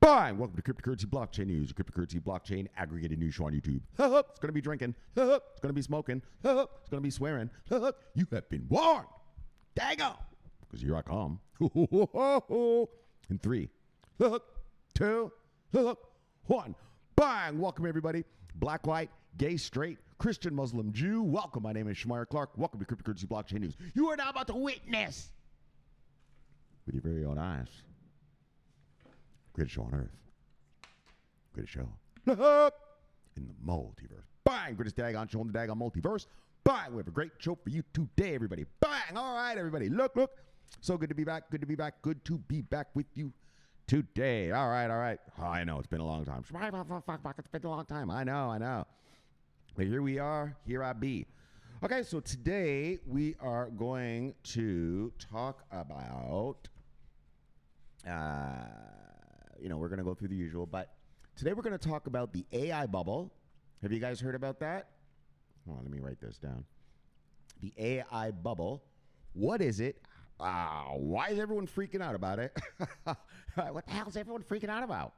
Fine. Welcome to Cryptocurrency Blockchain News, cryptocurrency blockchain aggregated news show on YouTube. It's going to be drinking. It's going to be smoking. It's going to be swearing. You have been warned. Dago. Because here I come. In 3, 2, 1. Bang. Welcome, everybody. Black, white, gay, straight, Christian, Muslim, Jew. Welcome. My name is Shomari Clarke. Welcome to Cryptocurrency Blockchain News. You are now about to witness with your very own eyes. Greatest show on earth. Greatest show in the multiverse. Bang! Greatest daggone show in the daggone multiverse. Bang! We have a great show for you today, everybody. Bang! All right, everybody. Look. So good to be back. Good to be back. Good to be back with you today. All right. Oh, I know. It's been a long time. It's been a long time. I know. But here we are. Here I be. Okay, so today we are going to talk about... we're going to go through the usual, but today we're going to talk about the AI bubble. Have you guys heard about that? Hold on, let me write this down. The AI bubble. What is it? Why is everyone freaking out about it? What the hell is everyone freaking out about?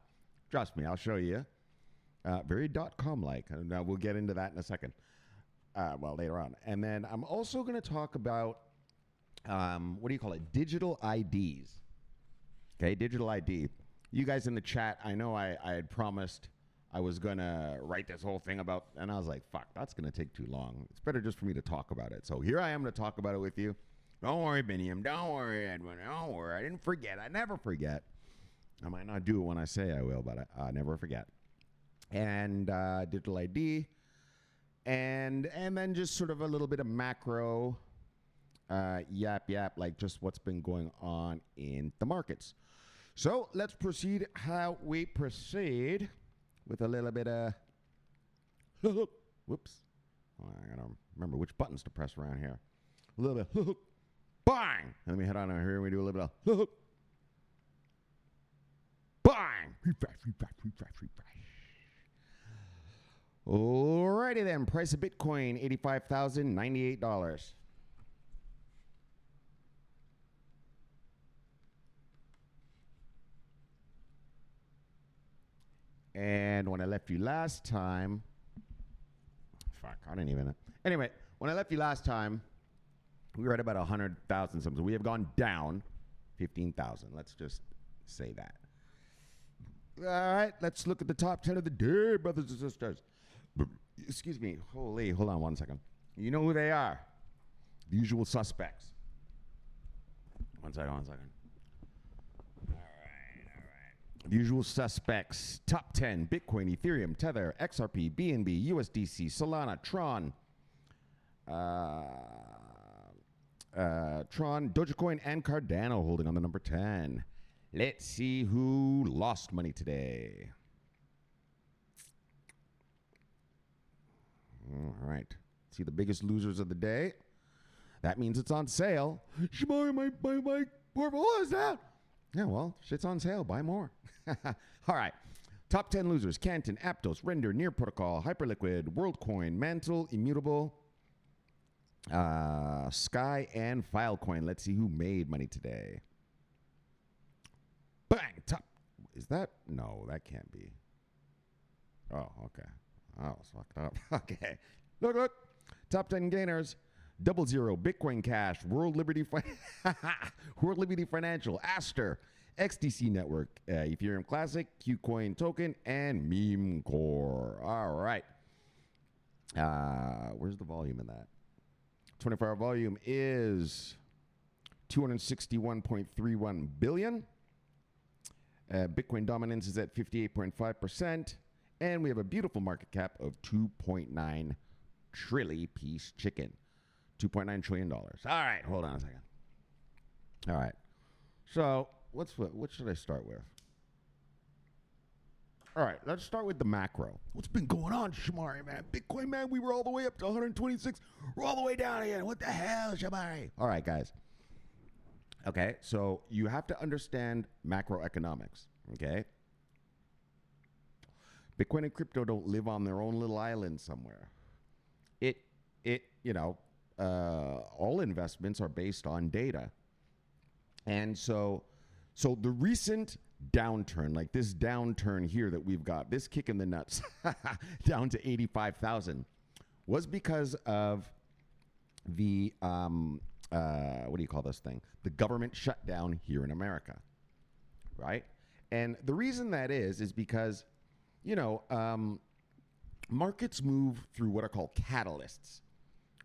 Trust me, I'll show you. Very .com-like. Now, we'll get into that in a second. Later on. And then I'm also going to talk about, digital IDs. Okay, digital ID. You guys in the chat, I know I had promised I was going to write this whole thing about, and I was like, fuck, that's going to take too long. It's better just for me to talk about it. So here I am to talk about it with you. Don't worry, Biniam. Don't worry, Edwin. Don't worry. I didn't forget. I never forget. I might not do it when I say I will, but I never forget. And digital ID. And then just sort of a little bit of macro yap, like just what's been going on in the markets. So let's proceed how we proceed with a little bit of, whoops. I gotta remember which buttons to press around here. A little bit, bang. And let me head on over here and we do a little bit of, bang. Refresh. Alrighty then, price of Bitcoin, $85,098. And when I left you last time, I didn't even know. Anyway, when I left you last time, we were at about 100,000 something. We have gone down 15,000. Let's just say that. All right, let's look at the top 10 of the day, brothers and sisters. Excuse me. Hold on one second. You know who they are? The usual suspects. One second. All right. The usual suspects. Top 10. Bitcoin, Ethereum, Tether, XRP, BNB, USDC, Solana, Tron, Dogecoin, and Cardano holding on the number 10. Let's see who lost money today. All right. See the biggest losers of the day. That means it's on sale. Shomari, my portfolio is down. Yeah, well, shit's on sale. Buy more. All right. Top 10 losers. Canton, Aptos, Render, Near Protocol, Hyperliquid, WorldCoin, Mantle, Immutable, Sky, and Filecoin. Let's see who made money today. Bang! Top. Is that? No, that can't be. Oh, okay. Oh, it's fucked up. Okay. Look. Top 10 gainers. 00, Bitcoin Cash, World Liberty Financial, Aster, XDC Network, Ethereum Classic, Qcoin Token, and Meme Core. All right. Where's the volume in that? 24-hour volume is 261.31 billion. Bitcoin dominance is at 58.5%. And we have a beautiful market cap of 2.9 trillion piece chicken. $2.9 trillion. All right, hold on a second. All right. So what should I start with? All right, let's start with the macro. What's been going on, Shomari, man? Bitcoin, man, we were all the way up to 126. We're all the way down again. What the hell, Shomari? All right, guys. Okay, so you have to understand macroeconomics, okay? Bitcoin and crypto don't live on their own little island somewhere. All investments are based on data. And so the recent downturn, like this downturn here that we've got, this kick in the nuts down to 85,000, was because of the, what do you call this thing? The government shutdown here in America, right? And the reason that is because, markets move through what are called catalysts,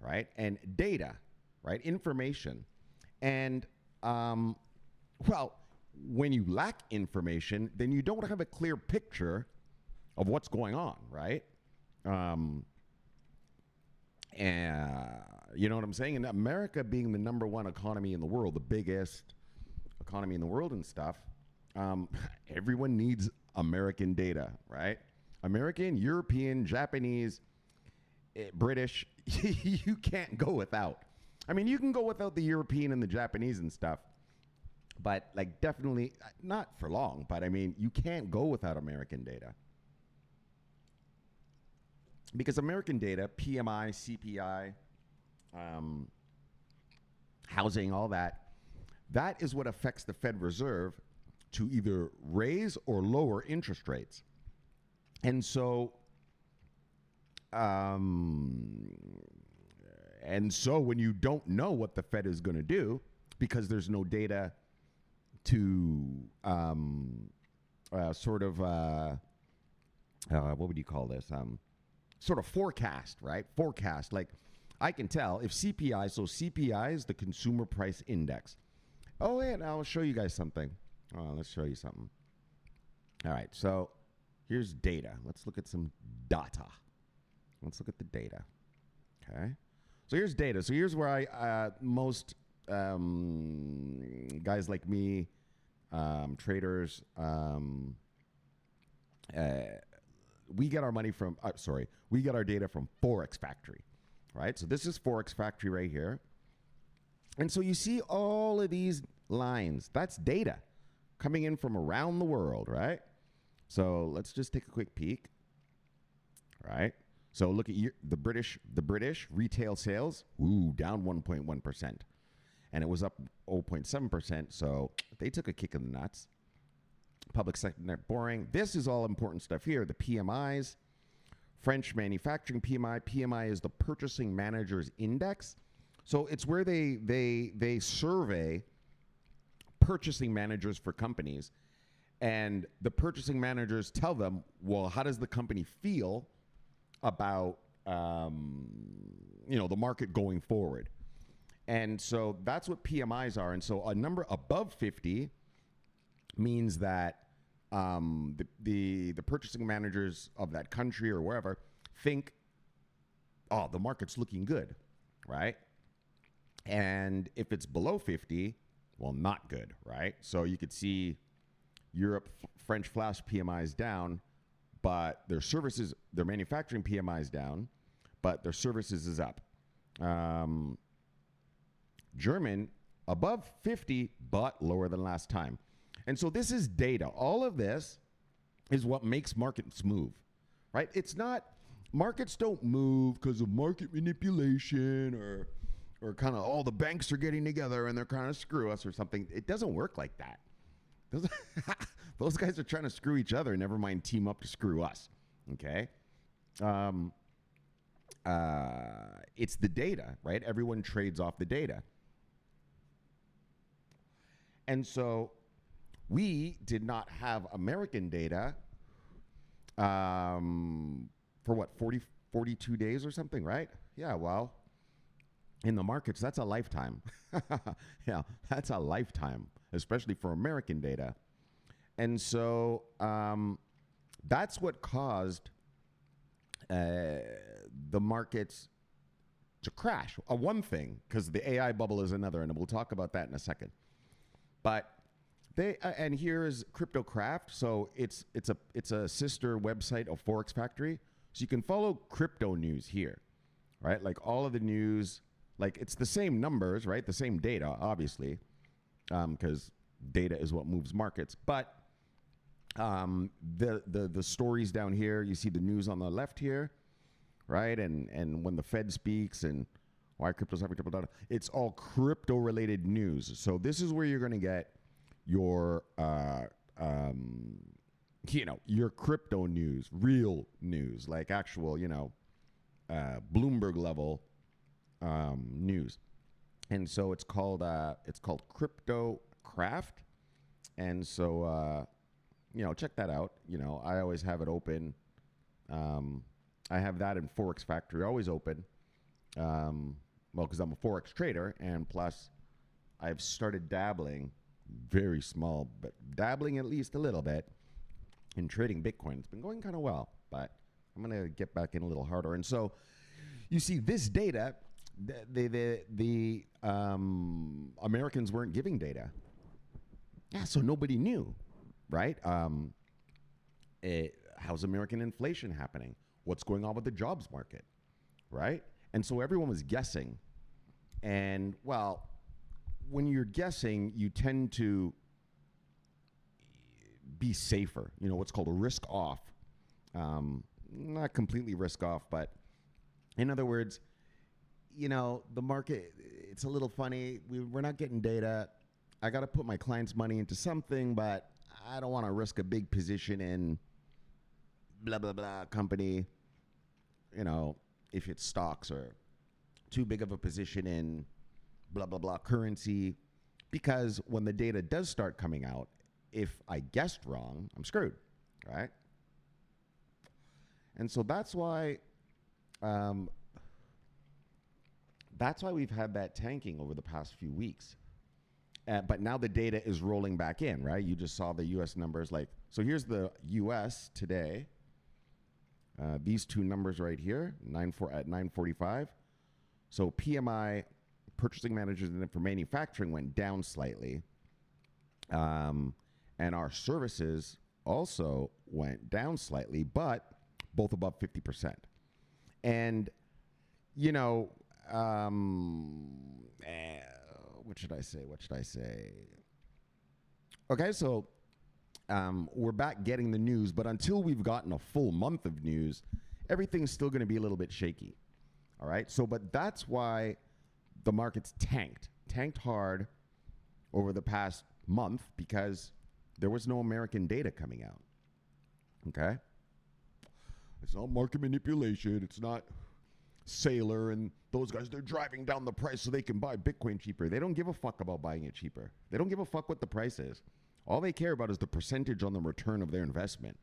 right? And data, right? Information. And, when you lack information, then you don't have a clear picture of what's going on, right? And you know what I'm saying? And America being the number one economy in the world, the biggest economy in the world and stuff, everyone needs American data, right? American, European, Japanese, British, you can't go without. I mean, you can go without the European and the Japanese and stuff, but like definitely not for long. But I mean, you can't go without American data. Because American data, PMI, CPI, housing, all that, that is what affects the Fed Reserve to either raise or lower interest rates. And so, when you don't know what the Fed is going to do, because there's no data to what would you call this? Sort of forecast, right? Forecast. Like, I can tell if CPI, so CPI is the Consumer Price Index. Oh, and I'll show you guys something. Oh, let's show you something. All right, so here's data. Let's look at some data. Let's look at the data. Okay. So here's data. So here's where most guys like me, traders, we get our money from, we get our data from Forex Factory, right? So this is Forex Factory right here. And so you see all of these lines. That's data coming in from around the world, right? So let's just take a quick peek, right? So look at the British retail sales, down 1.1%. And it was up 0.7%, so they took a kick in the nuts. Public sector boring. This is all important stuff here. The PMIs, French manufacturing PMI. PMI is the Purchasing Managers Index. So it's where they survey purchasing managers for companies. And the purchasing managers tell them, well, how does the company feel about the market going forward? And so that's what PMIs are. And so a number above 50 means that the purchasing managers of that country or wherever think, oh, the market's looking good, right? And if it's below 50, well, not good, right? So you could see Europe, French flash PMIs down, but their manufacturing PMIs down, but their services is up. German above 50, but lower than last time. And so this is data. All of this is what makes markets move, right? It's not, markets don't move because of market manipulation or kind of, the banks are getting together and they're trying to screw us or something. It doesn't work like that. Those guys are trying to screw each other, never mind team up to screw us, okay? It's the data, right? Everyone trades off the data. And so we did not have American data for 42 days or something, right? Yeah, well, in the markets, that's a lifetime. Yeah, that's a lifetime, especially for American data. And so that's what caused the markets to crash. One thing, because the AI bubble is another, and we'll talk about that in a second. But and here is CryptoCraft. So it's a sister website of Forex Factory. So you can follow crypto news here, right? Like all of the news, like it's the same numbers, right? The same data, obviously, because data is what moves markets. But the stories down here, you see the news on the left here, right? And when the Fed speaks and why crypto's having triple data, it's all crypto related news. So this is where you're going to get your your crypto news, real news, like actual, Bloomberg level news. And so it's called Crypto Craft. And so, check that out. I always have it open. I have that in Forex Factory always open. Because I'm a Forex trader, and plus I've started dabbling, very small, but dabbling at least a little bit in trading Bitcoin. It's been going kind of well, but I'm going to get back in a little harder. And so you see this data, the Americans weren't giving data. Yeah, so nobody knew, right? How's American inflation happening? What's going on with the jobs market, right? And so everyone was guessing. And, well, when you're guessing, you tend to be safer. What's called a risk off. Not completely risk off, but in other words, the market, it's a little funny. We're not getting data. I got to put my client's money into something, but I don't want to risk a big position in blah, blah, blah company, if it's stocks, or too big of a position in blah, blah, blah currency, because when the data does start coming out, if I guessed wrong, I'm screwed, right? And so that's why we've had that tanking over the past few weeks. But now the data is rolling back in, right? You just saw the U.S. numbers. So here's the U.S. today. These two numbers right here, at 9:45. So PMI, Purchasing Managers for Manufacturing, went down slightly. And our services also went down slightly, but both above 50%. And, what should I say? Okay, so we're back getting the news, but until we've gotten a full month of news, everything's still going to be a little bit shaky. All right, but that's why the market's tanked hard over the past month, because there was no American data coming out. Okay? It's not market manipulation. It's not Sailor and those guys. They're driving down the price so they can buy Bitcoin cheaper. They don't give a fuck about buying it cheaper. They don't give a fuck what the price is. All they care about is the percentage on the return of their investment.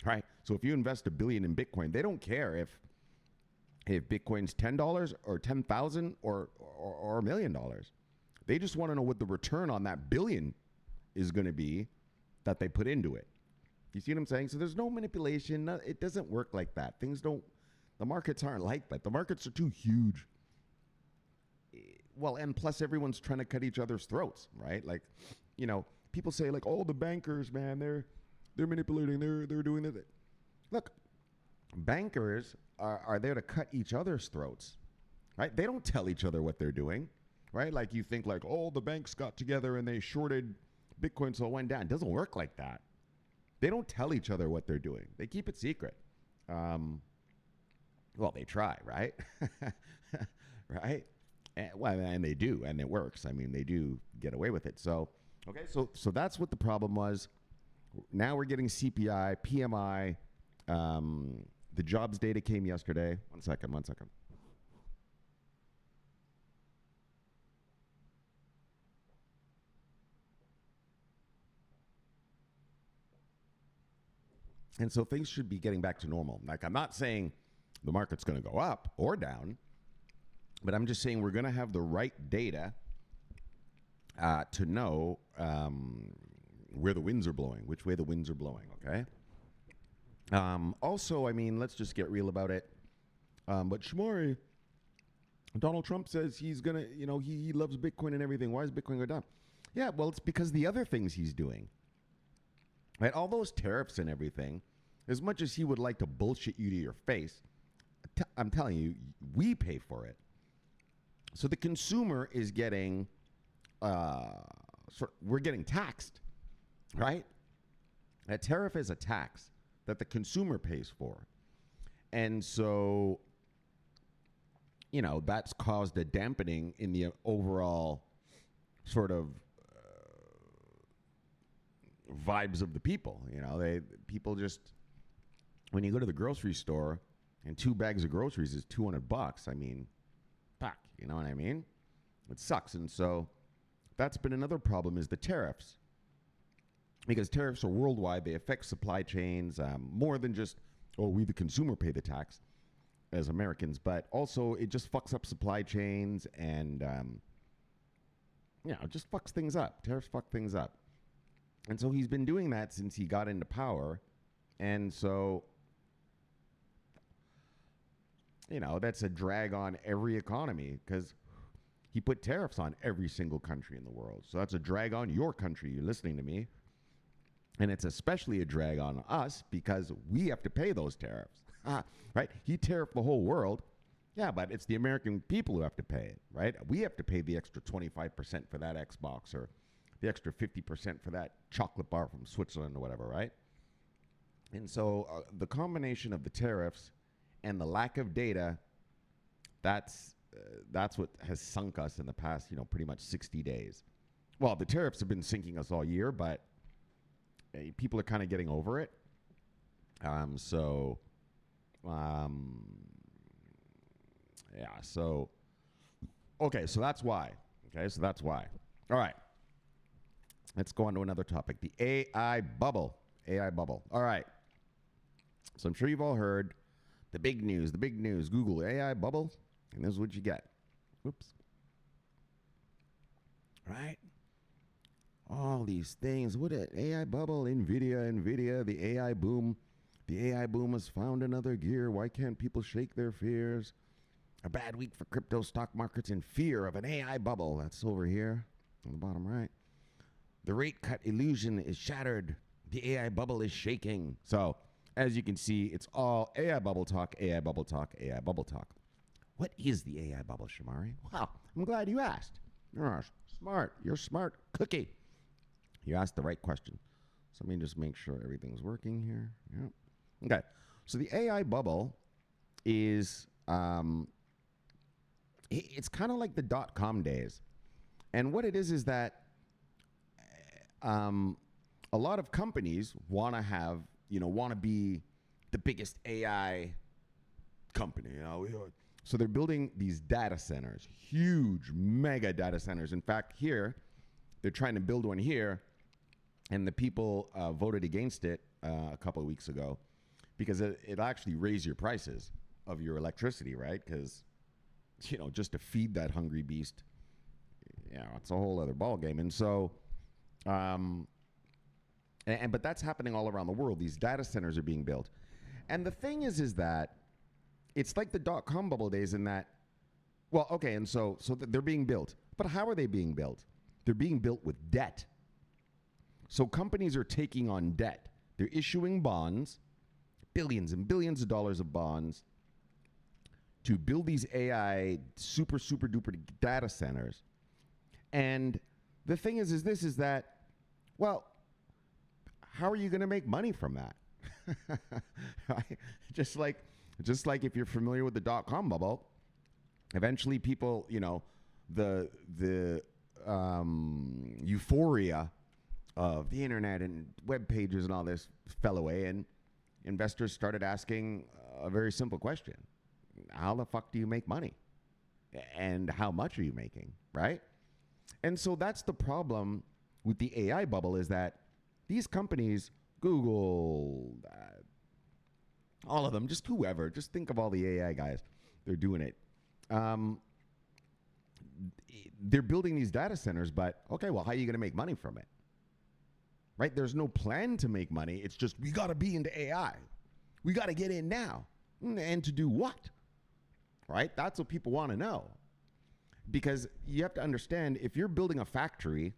Right? So if you invest $1 billion in Bitcoin, they don't care if Bitcoin's $10 or $10,000 or $1 million. They just want to know what the return on that billion is going to be that they put into it. You see what I'm saying? So there's no manipulation. It doesn't work like that. The markets aren't like that. The markets are too huge. Well, and plus everyone's trying to cut each other's throats, right? People say the bankers, man, they're manipulating, they're doing it. Look, bankers are there to cut each other's throats, right? They don't tell each other what they're doing, right? You think the banks got together and they shorted Bitcoin so it went down. It doesn't work like that. They don't tell each other what they're doing. They keep it secret. They try, right? Right? And they do, and it works. I mean, they do get away with it. So, okay, so that's what the problem was. Now we're getting CPI, PMI. The jobs data came yesterday. One second. And so things should be getting back to normal. I'm not saying the market's going to go up or down, but I'm just saying we're going to have the right data to know where the winds are blowing, which way the winds are blowing, okay? Also, I mean, let's just get real about it. But Shomari, Donald Trump says he's going to, he loves Bitcoin and everything. Why is Bitcoin going down? Yeah, well, it's because the other things he's doing. Right? All those tariffs and everything, as much as he would like to bullshit you to your face, I'm telling you, we pay for it. So the consumer is getting, we're getting taxed, right? A tariff is a tax that the consumer pays for. And so, that's caused a dampening in the overall sort of vibes of the people. People just, when you go to the grocery store and 2 bags of groceries is $200. I mean, fuck, you know what I mean? It sucks. And so that's been another problem, is the tariffs. Because tariffs are worldwide. They affect supply chains more than just, we the consumer pay the tax as Americans, but also it just fucks up supply chains and, it just fucks things up. Tariffs fuck things up. And so he's been doing that since he got into power. And so, that's a drag on every economy because he put tariffs on every single country in the world. So that's a drag on your country. You're listening to me. And it's especially a drag on us because we have to pay those tariffs, right? He tariffed the whole world. Yeah, but it's the American people who have to pay it, right? We have to pay the extra 25% for that Xbox or the extra 50% for that chocolate bar from Switzerland or whatever, right? And so the combination of the tariffs and the lack of data, that's what has sunk us in the past, pretty much 60 days. Well, the tariffs have been sinking us all year, but people are kind of getting over it. So that's why. All right. Let's go on to another topic, the AI bubble. All right. So I'm sure you've all heard the big news. Google AI bubble, and this is what you get. Whoops. Right? All these things. What an AI bubble, NVIDIA, the AI boom. The AI boom has found another gear. Why can't people shake their fears? A bad week for crypto stock markets in fear of an AI bubble. That's over here on the bottom right. The rate cut illusion is shattered. The AI bubble is shaking. So, as you can see, it's all AI bubble talk. What is the AI bubble, Shomari? Wow, I'm glad you asked. You're smart. You're smart cookie. You asked the right question. So let me just make sure everything's working here. Yep. Okay. So the AI bubble is, it's kind of like the .com days. And what it is that a lot of companies want to be the biggest AI company. So they're building these data centers, huge, mega data centers. In fact, here, they're trying to build one here, and the people voted against it a couple of weeks ago because it actually raised your prices of your electricity, right? Because, just to feed that hungry beast, it's a whole other ballgame. And so, but that's happening all around the world. These data centers are being built. And the thing is that it's like the .com bubble days in that, and so they're being built. But how are they being built? They're being built with debt. So companies are taking on debt. They're issuing bonds, billions and billions of dollars of bonds, to build these AI super, super duper data centers. And the thing is that, how are you going to make money from that? Just like if you're familiar with the .com bubble, eventually people, the euphoria of the internet and web pages and all this fell away, and investors started asking a very simple question: how the fuck do you make money? And how much are you making, right? And so that's the problem with the AI bubble, is that these companies, Google, all of them, just whoever, just think of all the AI guys, they're doing it. They're building these data centers, but how are you going to make money from it? Right? There's no plan to make money. It's just, we got to be into AI. We got to get in now. And to do what? Right? That's what people want to know. Because you have to understand, if you're building a factory,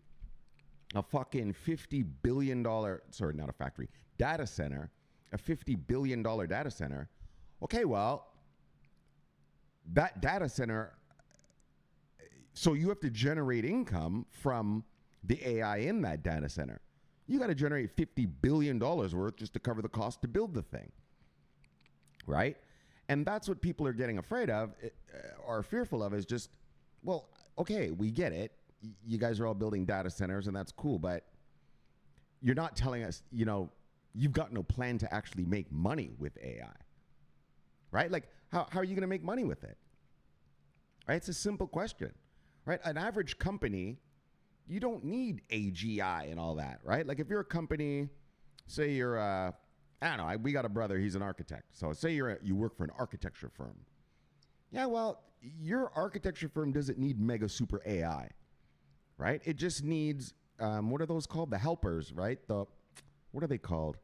a fucking $50 billion, sorry, not a factory, data center, a $50 billion data center, that data center, so you have to generate income from the AI in that data center. You got to generate $50 billion worth just to cover the cost to build the thing, right? And that's what people are getting afraid of, or fearful of, is just, we get it. You guys are all building data centers, and that's cool, but you're not telling us, you've got no plan to actually make money with AI, right? Like, how are you going to make money with it? Right? It's a simple question, right? An average company, you don't need AGI and all that, right? Like if you're a company, say you're, I don't know, we got a brother, he's an architect. So say you work for an architecture firm. Yeah, well, your architecture firm doesn't need mega super AI, right? It just needs, what are those called? The helpers, right? What are they called?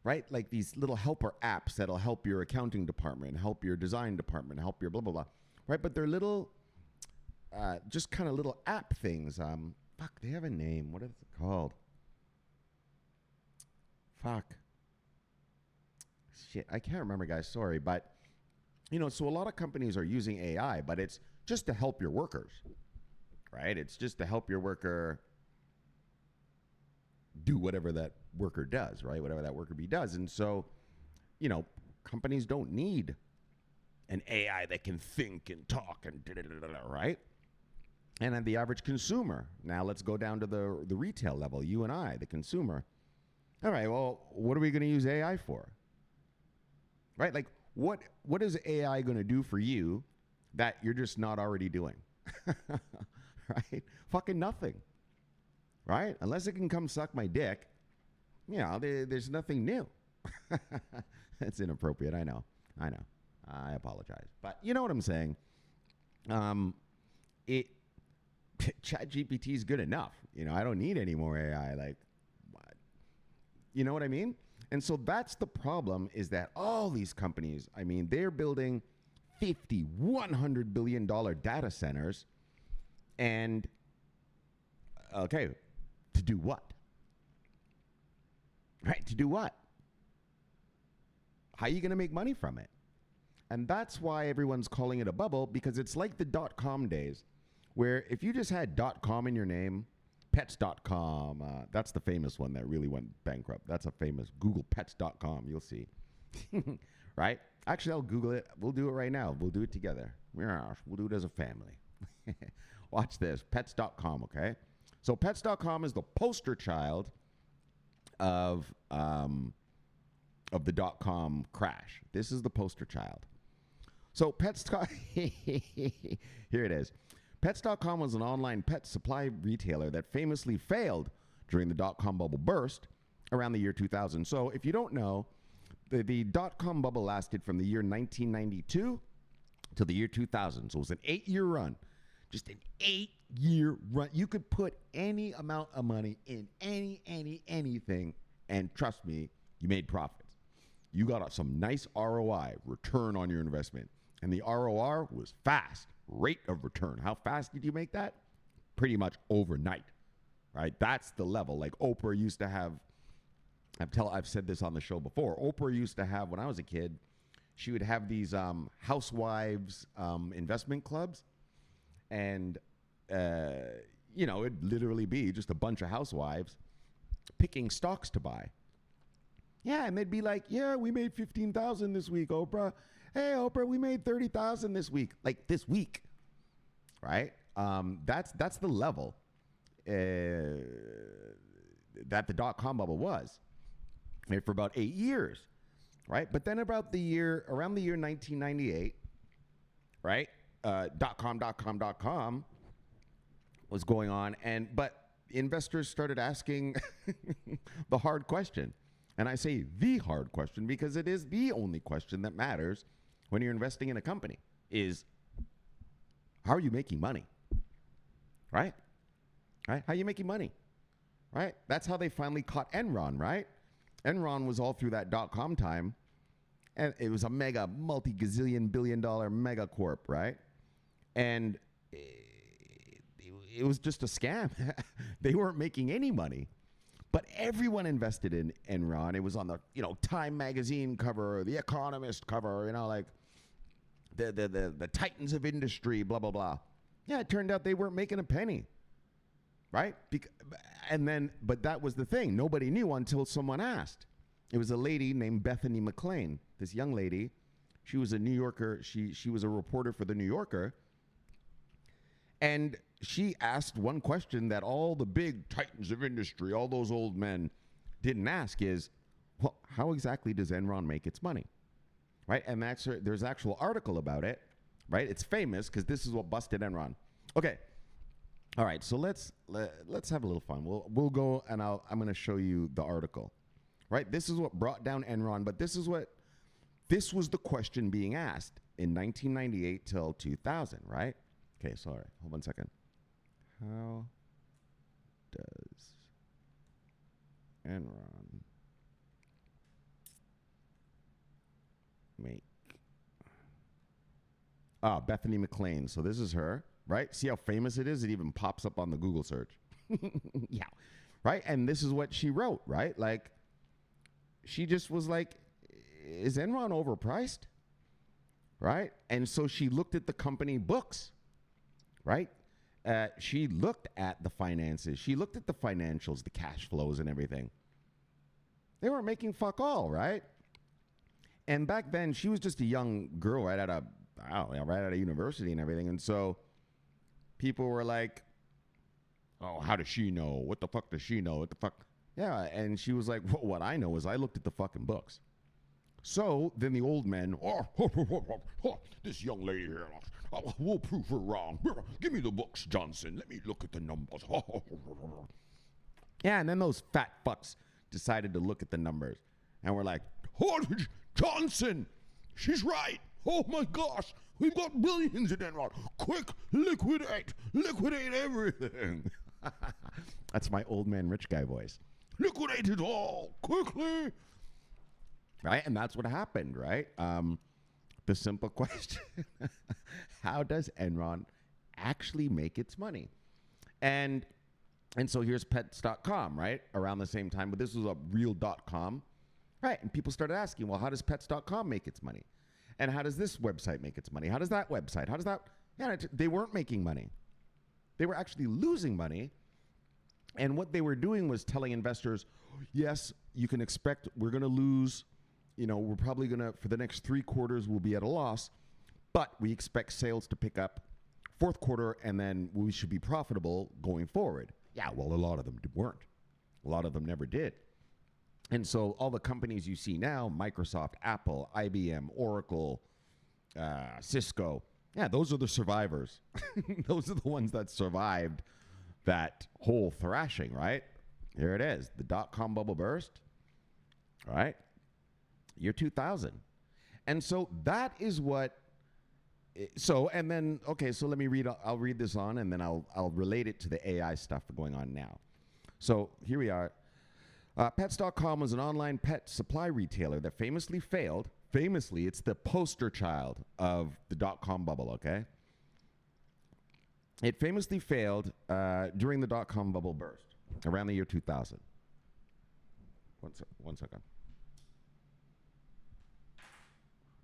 Right? Like these little helper apps that'll help your accounting department, help your design department, help your blah, blah, blah. Right? But they're little, just kind of little app things. They have a name. What is it called? Shit, I can't remember, guys. Sorry. But, so a lot of companies are using AI, but it's just to help your workers, right? It's just to help your worker do whatever that worker does, right? Whatever that worker bee does. And so, companies don't need an AI that can think and talk and right? And then the average consumer. Now let's go down to the retail level, you and I, the consumer. All right, well, what are we going to use AI for? Right? Like, what is AI going to do for you that you're just not already doing? Right? Fucking nothing. Right? Unless it can come suck my dick, there's nothing new. That's inappropriate. I know. I apologize. But you know what I'm saying? ChatGPT is good enough. I don't need any more AI. Like, what? You know what I mean? And so that's the problem, is that all these companies, they're building $50, $100 billion data centers. And, okay, to do what? Right? To do what? How are you going to make money from it? And that's why everyone's calling it a bubble, because it's like the .com days, where if you just had .com in your name, pets.com, that's the famous one that really went bankrupt. That's a famous Google pets.com. You'll see. Right? Actually, I'll Google it. We'll do it right now. We'll do it together. We'll do it as a family. Watch this. Pets.com, okay? So pets.com is the poster child of the .com crash. This is the poster child. So here it is. Pets.com was an online pet supply retailer that famously failed during the .com bubble burst around the year 2000. So if you don't know, the .com bubble lasted from the year 1992 to the year 2000. So it was an 8-year run. Just an 8-year run. You could put any amount of money in anything, and trust me, you made profits. You got some nice ROI, return on your investment. And the ROR was fast, rate of return. How fast did you make that? Pretty much overnight, right? That's the level. Like Oprah used to have, I've said this on the show before, Oprah used to have, when I was a kid, she would have these housewives investment clubs. And, it'd literally be just a bunch of housewives picking stocks to buy. Yeah, and they'd be like, yeah, we made $15,000 this week, Oprah. Hey, Oprah, we made $30,000 this week. Like this week, right? That's the level that the .com bubble was for about 8 years, right? But then around the year 1998, right? .com was going on, but investors started asking the hard question. And I say the hard question because it is the only question that matters when you're investing in a company is, how are you making money? Right? Right? How are you making money? Right? That's how they finally caught Enron, right? Enron was all through that .com time, and it was a mega multi-gazillion billion-dollar mega corp, right? And it was just a scam. They weren't making any money. But everyone invested in Enron. It was on the, Time magazine cover, the Economist cover, like the titans of industry, blah, blah, blah. Yeah, it turned out they weren't making a penny, right? But that was the thing. Nobody knew until someone asked. It was a lady named Bethany McLean, this young lady. She was a New Yorker. She was a reporter for the New Yorker. And she asked one question that all the big titans of industry, all those old men didn't ask is, well, how exactly does Enron make its money? Right? And there's an actual article about it, right? It's famous because this is what busted Enron. Okay. All right, so let's have a little fun. We'll go and I'm going to show you the article. Right? This is what brought down Enron, but this was the question being asked in 1998 till 2000, right? Okay, sorry. Hold on a second. How does Enron make? Bethany McLean. So this is her, right? See how famous it is? It even pops up on the Google search. Yeah. Right? And this is what she wrote, right? Like, she just was like, is Enron overpriced? Right? And so she looked at the company books, right? She looked at the finances. She looked at the financials, the cash flows and everything. They weren't making fuck all, right? And back then, she was just a young girl right out of university and everything. And so people were like, oh, how does she know? What the fuck does she know? What the fuck? Yeah. And she was like, well, what I know is I looked at the fucking books. So then the old men, this young lady here, we'll prove her wrong. Give me the books, Johnson. Let me look at the numbers. Yeah, and then those fat fucks decided to look at the numbers. And we're like, Johnson, she's right. Oh my gosh, we've got billions in Enron. Quick, liquidate everything. That's my old man rich guy voice. Liquidate it all, quickly. Right, and that's what happened, right? The simple question, how does Enron actually make its money? And so here's pets.com, right? Around the same time, but this was a real.com, right? And people started asking, well, how does pets.com make its money? And how does this website make its money? How does that website? How does that? Yeah, they weren't making money. They were actually losing money. And what they were doing was telling investors, yes, you can expect we're going to lose. We're probably going to, for the next 3 quarters, we'll be at a loss, but we expect sales to pick up 4th quarter, and then we should be profitable going forward. Yeah, well, a lot of them weren't. A lot of them never did. And so all the companies you see now, Microsoft, Apple, IBM, Oracle, Cisco, yeah, those are the survivors. Those are the ones that survived that whole thrashing, right? Here it is, the dot-com bubble burst, all right? Year 2000. And so that is what, and then, okay, so let me read, I'll read this on, and then I'll relate it to the AI stuff going on now. So here we are. Pets.com was an online pet supply retailer that famously failed. Famously, it's the poster child of the dot-com bubble, okay? It famously failed during the dot-com bubble burst around the year 2000. One second.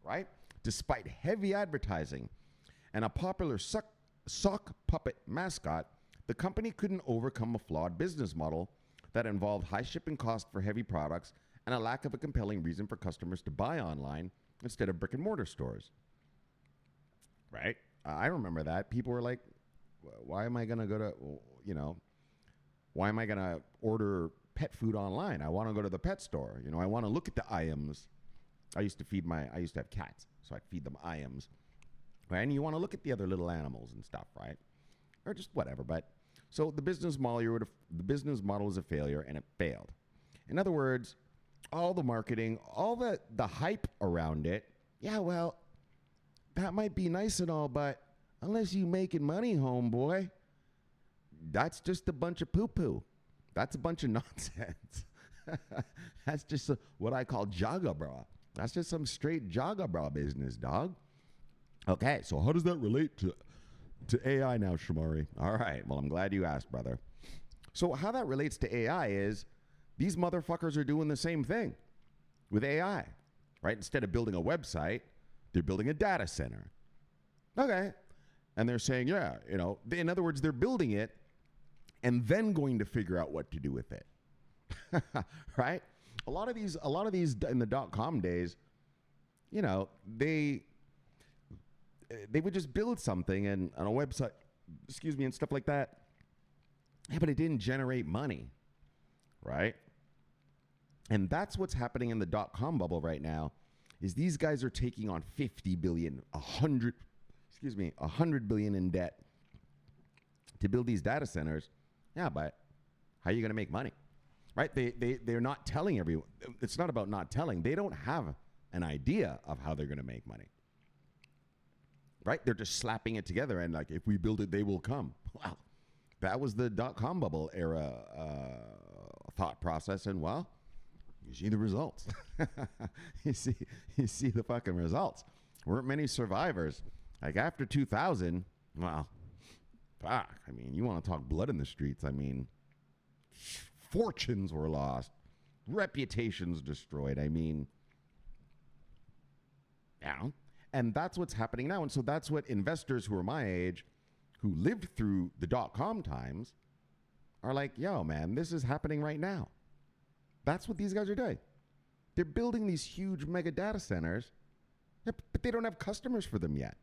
Right? Despite heavy advertising and a popular sock puppet mascot, the company couldn't overcome a flawed business model that involved high shipping costs for heavy products and a lack of a compelling reason for customers to buy online instead of brick and mortar stores. Right? I remember that. People were like, why am I going to go to, why am I going to order pet food online? I want to go to the pet store. I want to look at the items. I used to have cats, so I'd feed them IMs, right? And you want to look at the other little animals and stuff, right? Or just whatever. But so the business model was a failure, and it failed. In other words, all the marketing, all the hype around it, yeah, well, that might be nice and all, but unless you making money, homeboy, that's just a bunch of poo-poo. That's a bunch of nonsense. That's just what I call jaga bra. That's just some straight jaga bra business, dog. Okay, so how does that relate to AI now, Shomari? All right, well, I'm glad you asked, brother. So how that relates to AI is these motherfuckers are doing the same thing with AI, right? Instead of building a website, they're building a data center. Okay, and they're saying, yeah, in other words, they're building it and then going to figure out what to do with it, right? A lot of these in the dot-com days, they would just build something and on a website and stuff like that. Yeah, but it didn't generate money, right? And that's what's happening in the dot-com bubble right now, is these guys are taking on 50 billion, 100 billion in debt to build these data centers. Yeah, but how are you going to make money? Right? They're not telling everyone. It's not about not telling. They don't have an idea of how they're going to make money. Right? They're just slapping it together and like, if we build it, they will come. Wow. That was the dot-com bubble era thought process. And well, you see the results. you see the fucking results. Weren't many survivors. Like after 2000, well, fuck. I mean, you want to talk blood in the streets. I mean, fortunes were lost. Reputations destroyed. I mean, yeah. And that's what's happening now. And so that's what investors who are my age, who lived through the dot-com times, are like, yo, man, this is happening right now. That's what these guys are doing. They're building these huge mega data centers, but they don't have customers for them yet.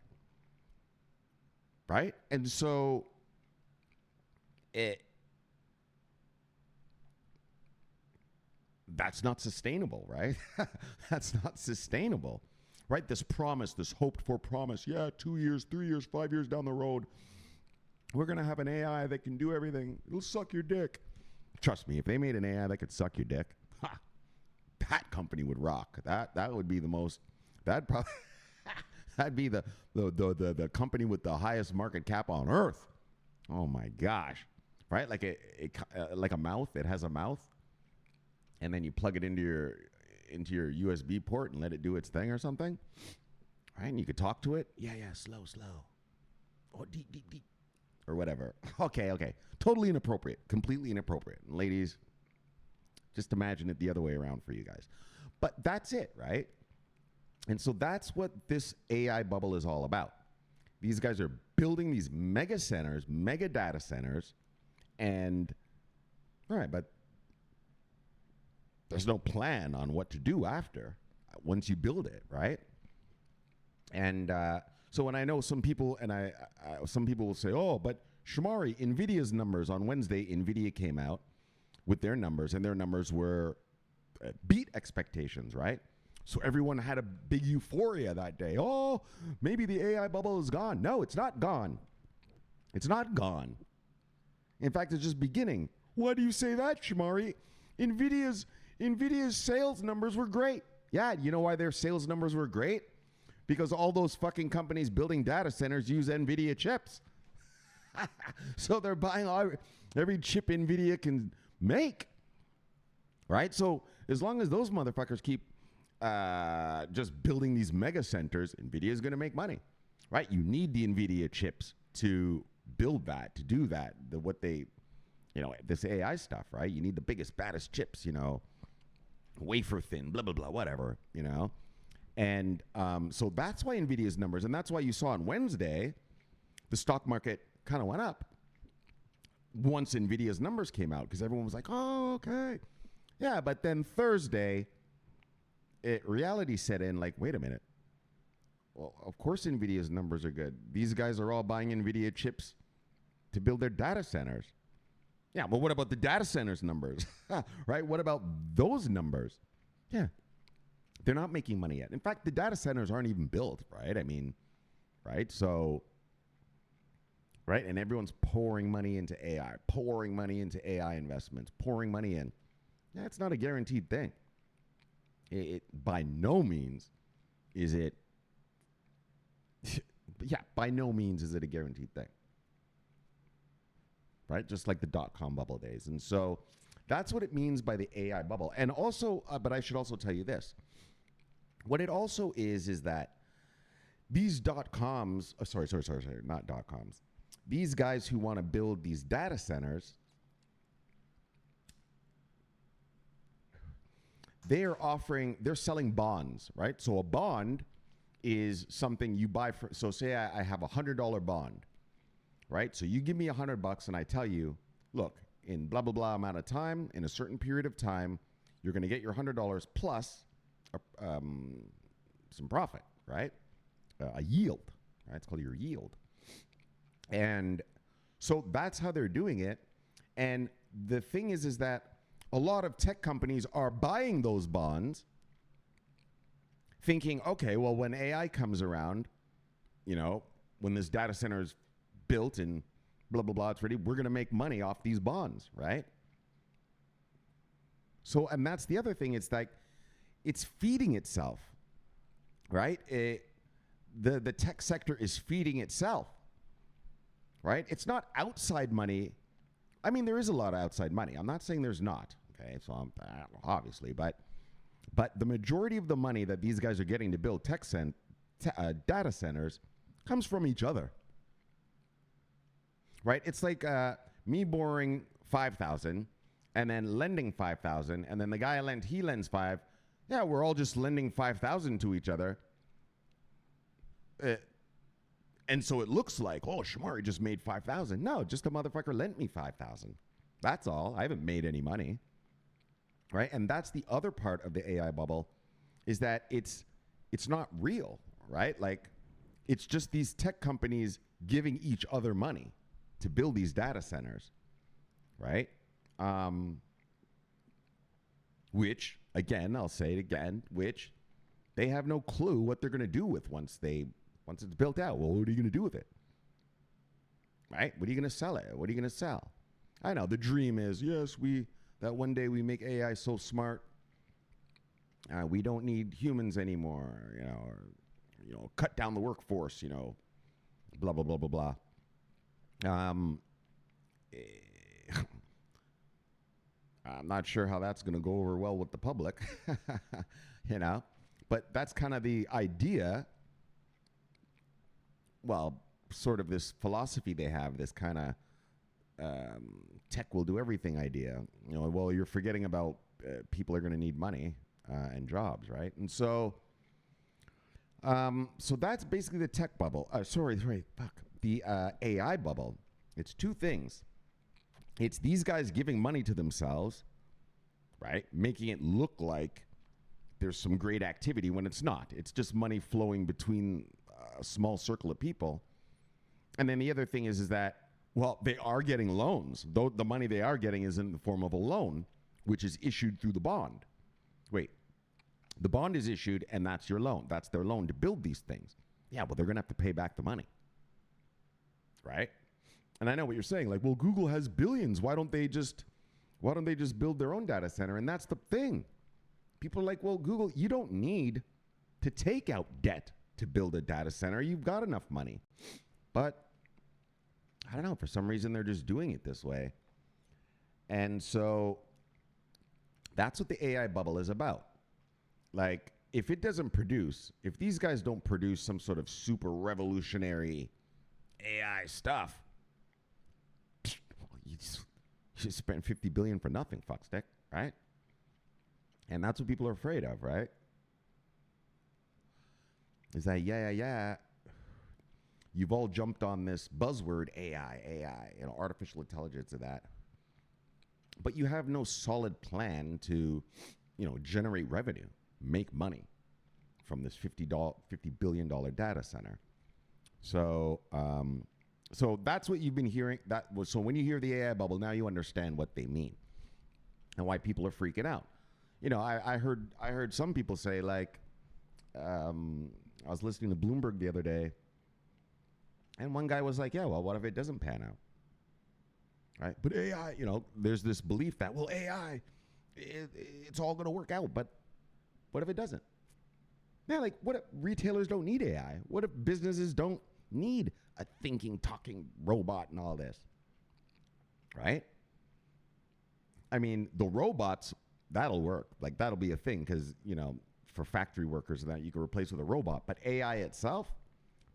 Right? And so that's not sustainable, right? That's not sustainable. Right? This promise, this hoped for promise. Yeah, 2 years, 3 years, 5 years down the road, we're going to have an AI that can do everything. It'll suck your dick. Trust me, if they made an AI that could suck your dick, that company would rock. That would be the most. That'd be the company with the highest market cap on earth. Oh my gosh, right? Like a mouth. It has a mouth, and then you plug it into your USB port and let it do its thing or something, right? And you could talk to it. Yeah, slow, or deep, or whatever. Okay. Totally inappropriate. Completely inappropriate. And ladies, just imagine it the other way around for you guys. But that's it, right? And so that's what this AI bubble is all about. These guys are building these mega centers, mega data centers, and all right, but there's no plan on what to do after once you build it, right? And so when I know some people, and some people will say, oh, but Shomari, NVIDIA's numbers on Wednesday, NVIDIA came out with their numbers, and their numbers were beat expectations, right? So everyone had a big euphoria that day. Oh, maybe the AI bubble is gone. No, it's not gone. It's not gone. In fact, it's just beginning. Why do you say that, Shomari? NVIDIA's sales numbers were great. Yeah, you know why their sales numbers were great? Because all those fucking companies building data centers use NVIDIA chips. So they're buying every chip NVIDIA can make. Right? So as long as those motherfuckers keep just building these mega centers, NVIDIA is going to make money. Right? You need the NVIDIA chips to build that, to do that, this AI stuff, right? You need the biggest, baddest chips, wafer thin, blah, blah, blah, whatever, And so that's why NVIDIA's numbers, and that's why you saw on Wednesday, the stock market kind of went up once NVIDIA's numbers came out, because everyone was like, oh, okay. Yeah, but then Thursday, reality set in like, wait a minute. Well, of course NVIDIA's numbers are good. These guys are all buying NVIDIA chips to build their data centers. Yeah, but what about the data centers numbers? Right? What about those numbers? Yeah. They're not making money yet. In fact, the data centers aren't even built, right? I mean, right? So, right? And everyone's pouring money into AI investments, pouring money in. Yeah, it's not a guaranteed thing. It by no means is it, by no means is it a guaranteed thing. Right? Just like the dot-com bubble days. And so that's what it means by the AI bubble. And also, but I should also tell you this. What it also is that these dot-coms, not dot-coms. These guys who want to build these data centers, they're selling bonds, right? So a bond is something you buy for, so say I have a $100 bond. Right? So you give me $100 and I tell you, look, in blah, blah, blah amount of time, in a certain period of time, you're going to get your $100 plus some profit, right? A yield, right? It's called your yield. And So that's how they're doing it. And the thing is that a lot of tech companies are buying those bonds thinking, okay, well, when AI comes around, when this data center is built and blah, blah, blah, it's ready, we're going to make money off these bonds, right? So, and that's the other thing. It's like, it's feeding itself, right? The tech sector is feeding itself, right? It's not outside money. I mean, there is a lot of outside money. I'm not saying there's not, okay? So obviously, but the majority of the money that these guys are getting to build data centers comes from each other, right? It's like me borrowing $5,000 and then lending $5,000, and then the guy he lends $5,000. Yeah, we're all just lending $5,000 to each other. And so it looks like, oh, Shomari just made $5,000. No, just a motherfucker lent me $5,000. That's all. I haven't made any money. Right? And that's the other part of the AI bubble, is that it's not real, right? Like, it's just these tech companies giving each other money to build these data centers, right? Which, again, I'll say it again, which they have no clue what they're going to do with once it's built out. Well, what are you going to do with it? Right? What are you going to sell it? What are you going to sell? I know the dream is, yes, that one day we make AI so smart, we don't need humans anymore, or, cut down the workforce, blah, blah, blah, blah, blah. I'm not sure how that's going to go over well with the public, but that's kind of the idea. Well, sort of this philosophy they have, this kind of tech will do everything idea. Well, you're forgetting about people are going to need money and jobs, right? And so that's basically the tech bubble. The AI bubble. It's two things. It's these guys giving money to themselves, right? Making it look like there's some great activity when it's not. It's just money flowing between a small circle of people. And then the other thing is that, well, they are getting loans, though the money they are getting is in the form of a loan, which is issued through the bond. Wait, the bond is issued and that's your loan. That's their loan to build these things. Yeah, well, they're going to have to pay back the money, right? And I know what you're saying, like, well, Google has billions. Why don't they just build their own data center? And that's the thing. People are like, well, Google, you don't need to take out debt to build a data center. You've got enough money. But I don't know, for some reason they're just doing it this way. And so that's what the AI bubble is about. Like, if if these guys don't produce some sort of super revolutionary AI stuff, you just spent $50 billion for nothing, fuckstick, right? And that's what people are afraid of, right? Is that, you've all jumped on this buzzword AI, artificial intelligence and that. But you have no solid plan to, generate revenue, make money from this $50 billion data center. So, so that's what you've been hearing. So when you hear the AI bubble, now you understand what they mean and why people are freaking out. I heard some people say, like, I was listening to Bloomberg the other day, and one guy was like, yeah, well, what if it doesn't pan out? Right? But AI, there's this belief that, well, AI, it's all going to work out, but what if it doesn't? Yeah, like, what if retailers don't need AI? What if businesses don't need a thinking, talking robot and all this? Right? I mean, the robots, that'll work. Like, that'll be a thing because, for factory workers and that, you can replace with a robot. But AI itself,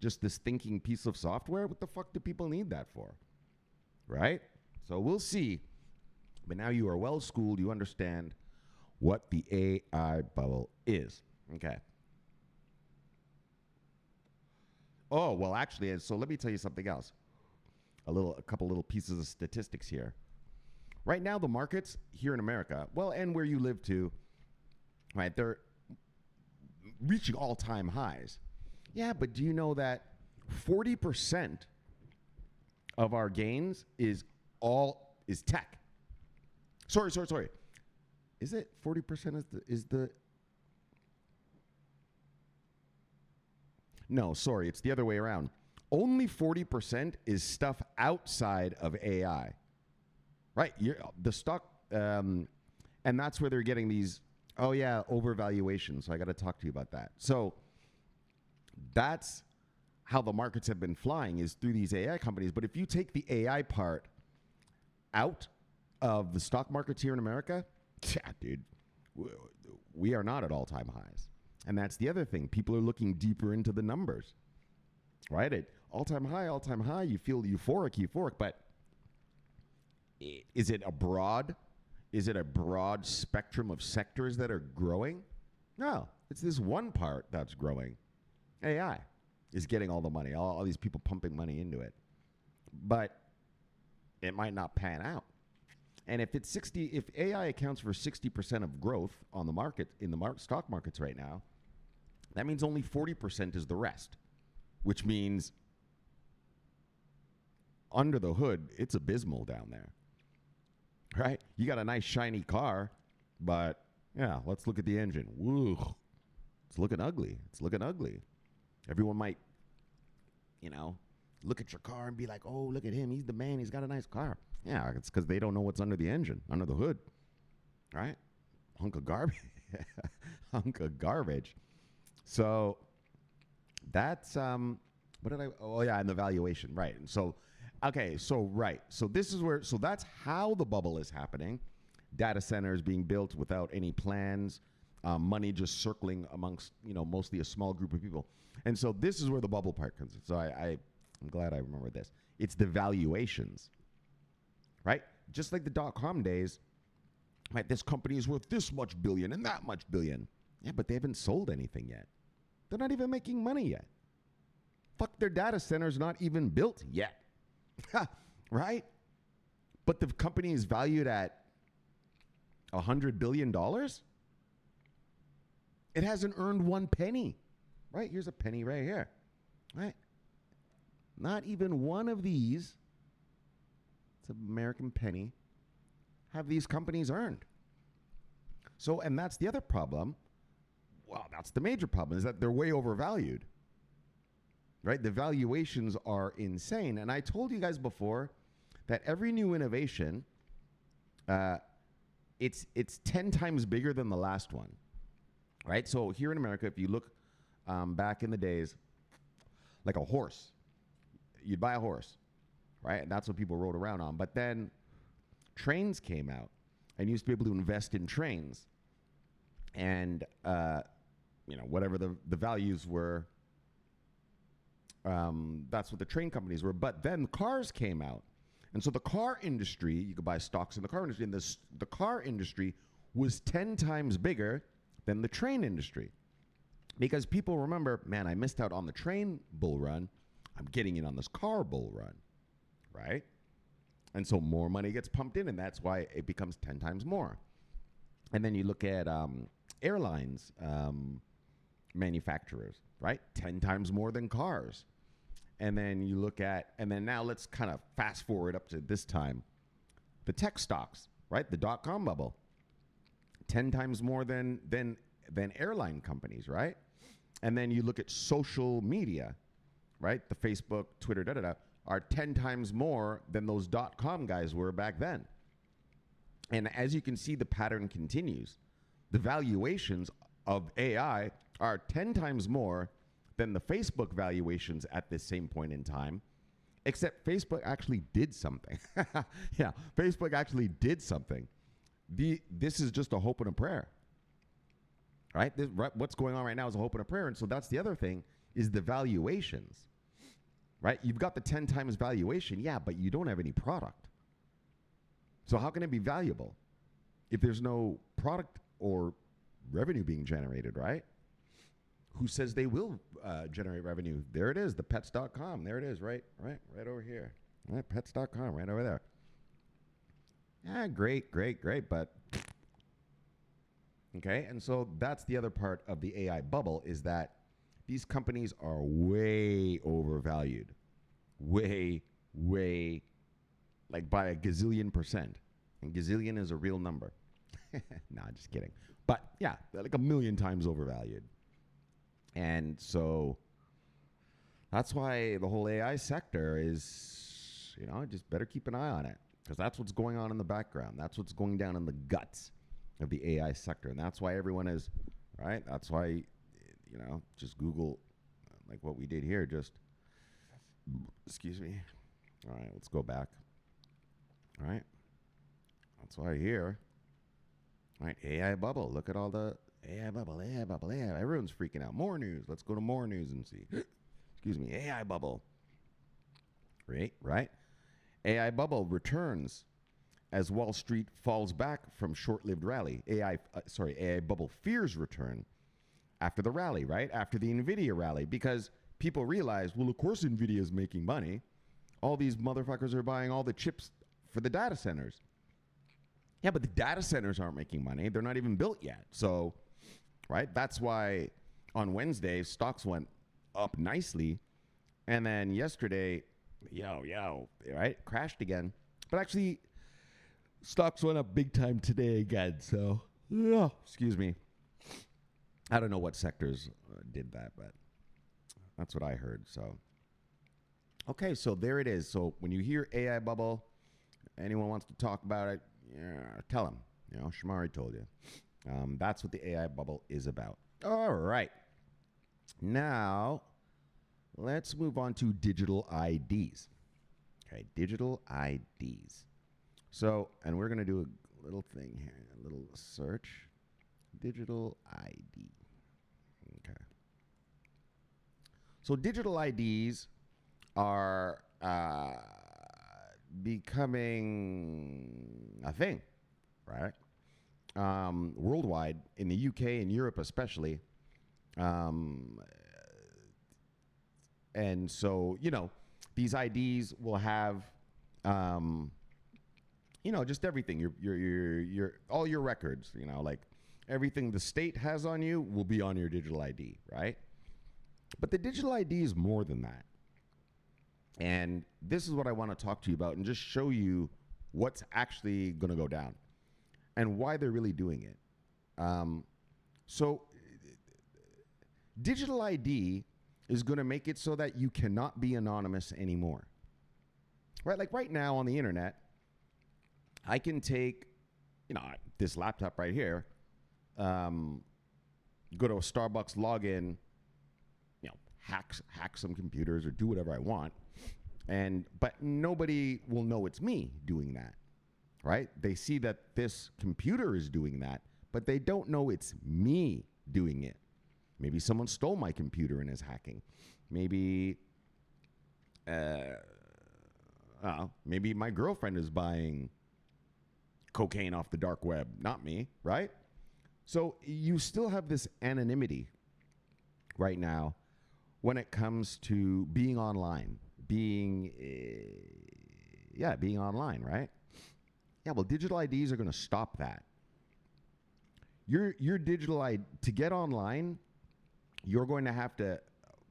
just this thinking piece of software, what the fuck do people need that for? Right? So we'll see. But now you are well schooled. You understand what the AI bubble is. Okay. Oh, well, actually, so let me tell you something else. A couple little pieces of statistics here. Right now, the markets here in America, well, and where you live too, right, they're reaching all-time highs. Yeah, but do you know that 40% of our gains is tech. Sorry. Is it 40% is the No, sorry, it's the other way around. Only 40% is stuff outside of AI. Right? The stock and that's where they're getting these overvaluations. So I got to talk to you about that. So that's how the markets have been flying, is through these AI companies. But if you take the AI part out of the stock markets here in America, yeah, dude, we are not at all-time highs. And that's the other thing. People are looking deeper into the numbers, right? At all-time high, you feel euphoric. But is it a broad spectrum of sectors that are growing? No, it's this one part that's growing. AI is getting all the money, all these people pumping money into it. But it might not pan out. And if AI accounts for 60% of growth on the market, in the stock markets right now, that means only 40% is the rest, which means under the hood, it's abysmal down there, right? You got a nice shiny car, but yeah, let's look at the engine. Woo, it's looking ugly. Everyone might, look at your car and be like, oh, look at him. He's the man. He's got a nice car. Yeah, it's because they don't know what's under the engine, under the hood, right? Hunk of garbage. So that's, and the valuation, right. And so, so this is where, so that's how the bubble is happening. Data centers being built without any plans, money just circling amongst, mostly a small group of people. And so this is where the bubble part comes in. So I'm glad I remember this. It's the valuations, right? Just like the dot-com days, right? This company is worth this much billion and that much billion. Yeah, but they haven't sold anything yet. They're not even making money yet. Fuck, their data center's not even built yet. Right? But the company is valued at $100 billion. It hasn't earned one penny. Right? Here's a penny right here. Right? Not even one of these, it's an American penny, have these companies earned. So, and that's the other problem. Well, that's the major problem, is that they're way overvalued. Right? The valuations are insane. And I told you guys before that every new innovation, it's 10 times bigger than the last one. Right? So here in America, if you look back in the days, like a horse, you'd buy a horse, right? And that's what people rode around on. But then trains came out, and you used to be able to invest in trains. And, whatever the values were, that's what the train companies were. But then cars came out. And so the car industry, you could buy stocks in the car industry, and the car industry was 10 times bigger than the train industry. Because people remember, man, I missed out on the train bull run. I'm getting in on this car bull run, right? And so more money gets pumped in, and that's why it becomes 10 times more. And then you look at airlines manufacturers, right? 10 times more than cars. And then you look at, and then now let's kind of fast forward up to this time. The tech stocks, right? The dot-com bubble, 10 times more than airline companies, right? And then you look at social media, right? The Facebook, Twitter, are 10 times more than those dot-com guys were back then. And as you can see, the pattern continues. The valuations of AI are 10 times more than the Facebook valuations at this same point in time, except Facebook actually did something. Yeah, Facebook actually did something. This is just a hope and a prayer, right? What's going on right now is a hope and a prayer. And so that's the other thing, is the valuations, right? You've got the 10 times valuation, yeah, but you don't have any product. So how can it be valuable if there's no product or revenue being generated, right? Who says they will generate revenue? There it is, the pets.com. There it is, right over here. Right, pets.com, right over there. Yeah, great, but okay. And so that's the other part of the AI bubble, is that these companies are way overvalued. Way way, like by a gazillion %. And gazillion is a real number. Nah, just kidding. But yeah, they're like a million times overvalued. And so that's why the whole AI sector is, just better keep an eye on it. Because that's what's going on in the background. That's what's going down in the guts of the AI sector. And that's why everyone is, right? That's why, just Google, like what we did here, excuse me. All right, let's go back. All right. That's why here, all right, AI bubble. Look at all the AI bubble, AI bubble, AI. Everyone's freaking out. More news. Let's go to more news and see. Excuse me, AI bubble. Right? AI bubble returns as Wall Street falls back from short-lived rally. AI bubble fears return after the rally, right? After the NVIDIA rally, because people realized, well, of course NVIDIA is making money. All these motherfuckers are buying all the chips for the data centers. Yeah, but the data centers aren't making money. They're not even built yet. So, right? That's why on Wednesday, stocks went up nicely. And then yesterday, right? Crashed again. But actually, stocks went up big time today again. So, excuse me. I don't know what sectors did that, but that's what I heard. So, okay, so there it is. So when you hear AI bubble, anyone wants to talk about it, tell them. Shomari told you. That's what the AI bubble is about. All right. Now, let's move on to digital IDs. Okay, digital IDs. So, and we're going to do a little thing here, a little search. Digital ID. Okay. So, digital IDs are becoming a thing, right? Worldwide, in the UK and Europe especially. And so, these IDs will have, just everything. Your all your records, like everything the state has on you will be on your digital ID, right? But the digital ID is more than that. And this is what I want to talk to you about and just show you what's actually going to go down and why they're really doing it. So digital ID is going to make it so that you cannot be anonymous anymore. Right? Like right now on the internet, I can take, this laptop right here, go to a Starbucks, log in, hack some computers or do whatever I want. But nobody will know it's me doing that, right? They see that this computer is doing that, but they don't know it's me doing it. Maybe someone stole my computer and is hacking. Maybe, maybe my girlfriend is buying cocaine off the dark web, not me, right? So you still have this anonymity right now when it comes to being online, being online, right? Yeah, well, digital IDs are going to stop that. Your digital ID, to get online, you're going to have to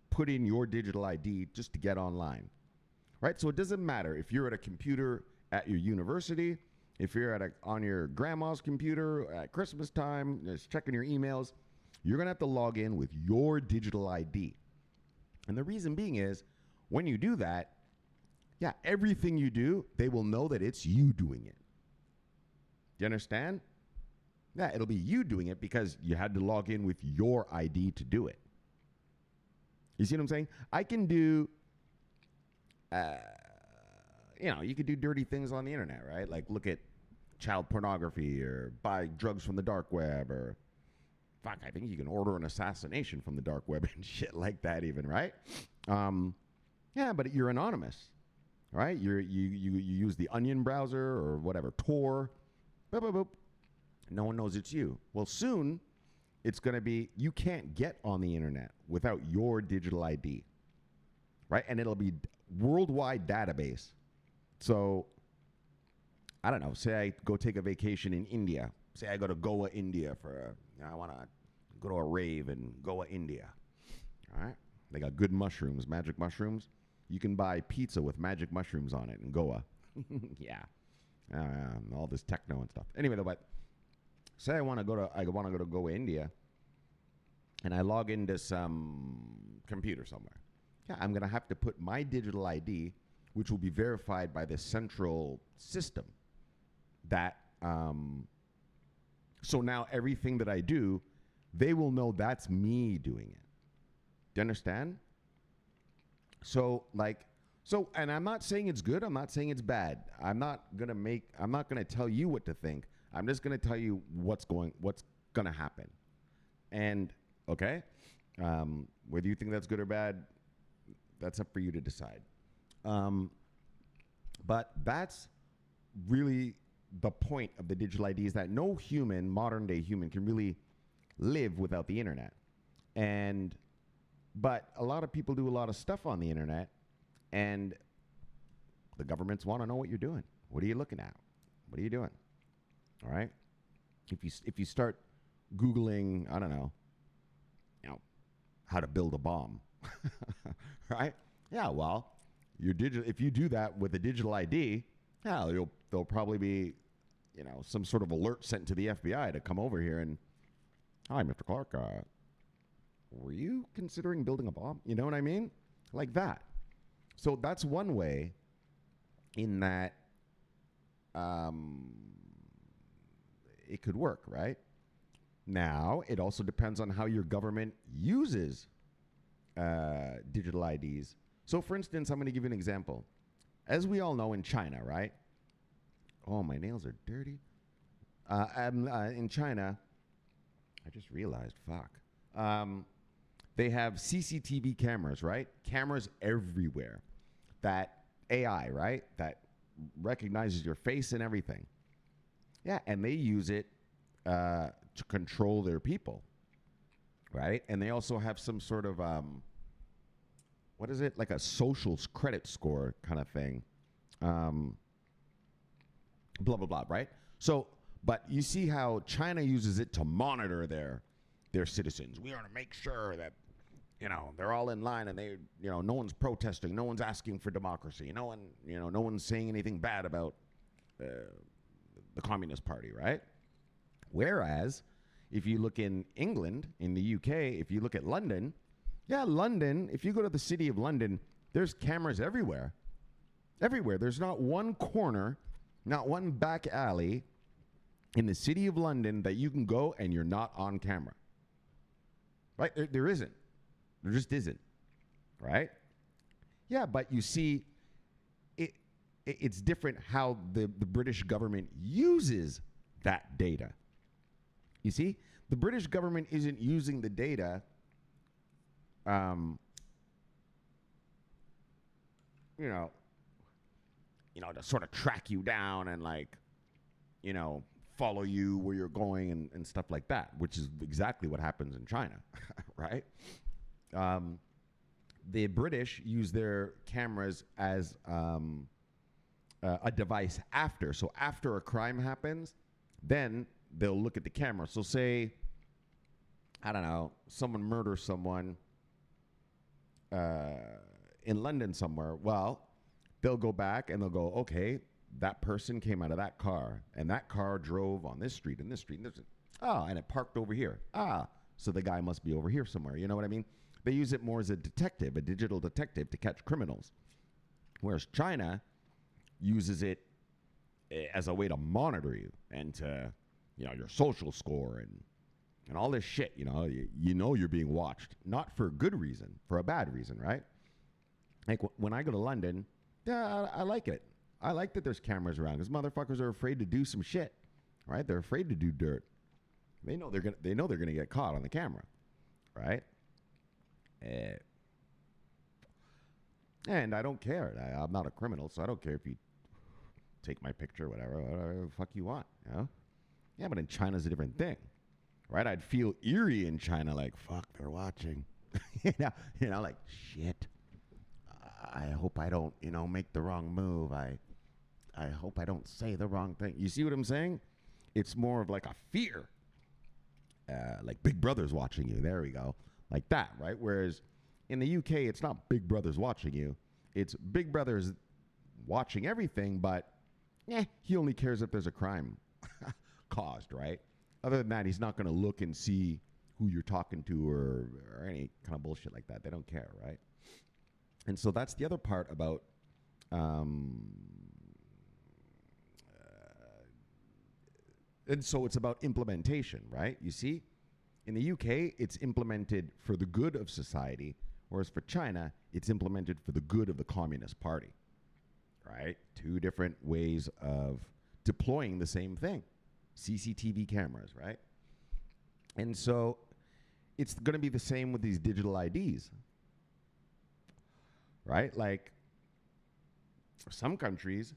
put in your digital ID just to get online, right? So it doesn't matter if you're at a computer at your university, if you're on your grandma's computer at Christmas time, just checking your emails, you're going to have to log in with your digital ID. And the reason being is, when you do that, everything you do, they will know that it's you doing it. Do you understand? Yeah, it'll be you doing it because you had to log in with your ID to do it. You see what I'm saying? I can do, you could do dirty things on the internet, right? Like look at child pornography or buy drugs from the dark web or, fuck, I think you can order an assassination from the dark web and shit like that even, right? But you're anonymous, right? You use the Onion browser or whatever, Tor, boop, boop, boop. No one knows it's you. Well, soon it's going to be, you can't get on the internet without your digital ID, right? And it'll be worldwide database. So, I don't know, say I go take a vacation in India. Say I go to Goa, India I want to go to a rave in Goa, India. All right? They got good mushrooms, magic mushrooms. you can buy pizza with magic mushrooms on it in Goa. Yeah. All this techno and stuff. Anyway, though, but say I want to go to Goa, India, and I log into some computer somewhere. Yeah, I'm going to have to put my digital ID, which will be verified by this central system. That so now everything that I do, they will know that's me doing it. Do you understand? So and I'm not saying it's good. I'm not saying it's bad. I'm not gonna tell you what to think. I'm just gonna tell you what's gonna happen. And okay, whether you think that's good or bad, that's up for you to decide. But that's really the point of the digital ID, is that no human, modern day human, can really live without the internet. But a lot of people do a lot of stuff on the internet, and the governments want to know what you're doing. What are you looking at? What are you doing? All right. If you start Googling, I don't know, how to build a bomb, right? Yeah. Well, if you do that with a digital ID, there'll probably be, some sort of alert sent to the FBI to come over here and, hi, Mr. Clarke, were you considering building a bomb? You know what I mean? Like that. So that's one way in that it could work, right? Now, it also depends on how your government uses digital IDs. So, for instance, I'm going to give you an example. As we all know, in China, right? Oh, my nails are dirty. In China, I just realized, fuck. They have CCTV cameras, right? Cameras everywhere. That AI, right? That recognizes your face and everything. Yeah, and they use it to control their people, right? And they also have some sort of, what is it? Like a social credit score kind of thing. Blah, blah, blah, right? So, but you see how China uses it to monitor their citizens. We want to make sure that, they're all in line and they, no one's protesting, no one's asking for democracy, no one's saying anything bad about the Communist Party, right? Whereas, if you look in England, in the UK, if you look at London, London, if you go to the city of London, there's cameras everywhere. Everywhere. There's not one corner, not one back alley in the city of London that you can go and you're not on camera. Right? There isn't. There just isn't. Right? Yeah, but you see, it's different how the British government uses that data. You see, the British government isn't using the data to sort of track you down and follow you where you're going and stuff like that, which is exactly what happens in China, right? The British use their cameras as a device after. So after a crime happens, then they'll look at the camera. So say, I don't know, someone murders someone in London somewhere. Well, they'll go back and they'll go, okay, that person came out of that car, and that car drove on this street and this street. And and it parked over here. So the guy must be over here somewhere. You know what I mean? They use it more as a detective, a digital detective, to catch criminals. Whereas China uses it as a way to monitor you and to, your social score and all this shit. You're being watched, not for a good reason, for a bad reason, right? Like when I go to London, I like it. I like that there's cameras around because motherfuckers are afraid to do some shit, right? They're afraid to do dirt. They know they're gonna get caught on the camera, right? And I don't care. I'm not a criminal, so I don't care if you take my picture, whatever the fuck you want, Yeah, but in China's a different thing, right? I'd feel eerie in China, like, fuck, they're watching. Like, shit. I hope I don't, make the wrong move. I hope I don't say the wrong thing. You see what I'm saying? It's more of like a fear. Like Big Brother's watching you. There we go. Like that, right? Whereas in the UK, it's not Big Brother's watching you. it's Big Brother's watching everything, but he only cares if there's a crime caused, right? Other than that, he's not going to look and see who you're talking to or any kind of bullshit like that. They don't care, right? And so that's the other part about and so it's about implementation, right? You see, in the UK, it's implemented for the good of society, whereas for China, it's implemented for the good of the Communist Party, right? Two different ways of deploying the same thing. CCTV cameras, right? And so it's going to be the same with these digital IDs, right? Like, some countries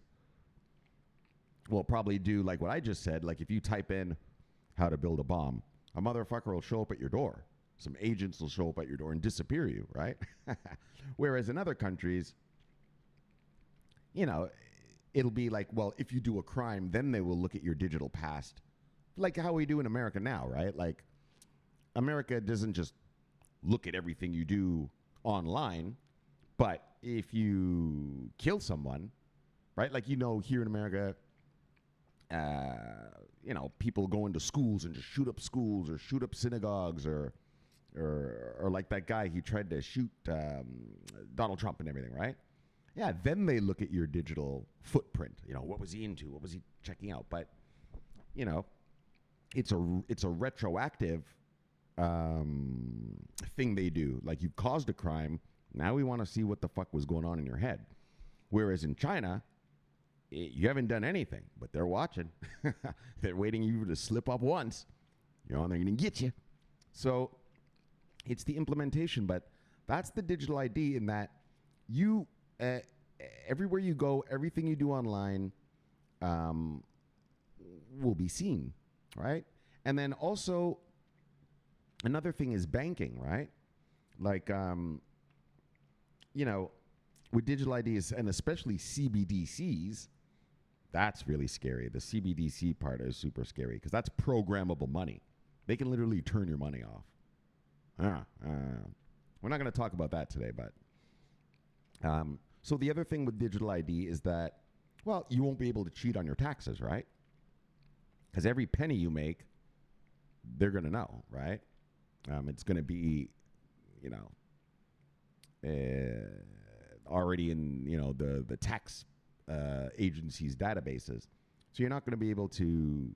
will probably do like what I just said. Like, if you type in how to build a bomb, a motherfucker will show up at your door. Some agents will show up at your door and disappear you, right? Whereas in other countries, you know, it'll be like, well, if you do a crime, then they will look at your digital past. Like how we do in America now, right? Like, America doesn't just look at everything you do online, but if you kill someone, right? Like, you know, here in America, you know, people go into schools and just shoot up schools or shoot up synagogues or like that guy, he tried to shoot Donald Trump and everything, right? Yeah, then they look at your digital footprint. You know, what was he into? What was he checking out? But, you know, it's a retroactive thing they do. Like, you've caused a crime. Now we want to see what the fuck was going on in your head. Whereas in China, you haven't done anything, but they're watching. They're waiting you to slip up once, you know, and they're going to get you. So it's the implementation, but that's the digital ID in that you, everywhere you go, everything you do online will be seen, right? And then also another thing is banking, right? Like, you know, with digital IDs and especially CBDCs, that's really scary. The CBDC part is super scary because that's programmable money. They can literally turn your money off. We're not going to talk about that today, but so the other thing with digital ID is that, well, you won't be able to cheat on your taxes, right? Because every penny you make, they're going to know, right? It's going to be, you know, already in, you know, the tax agencies' databases. So you're not going to be able to,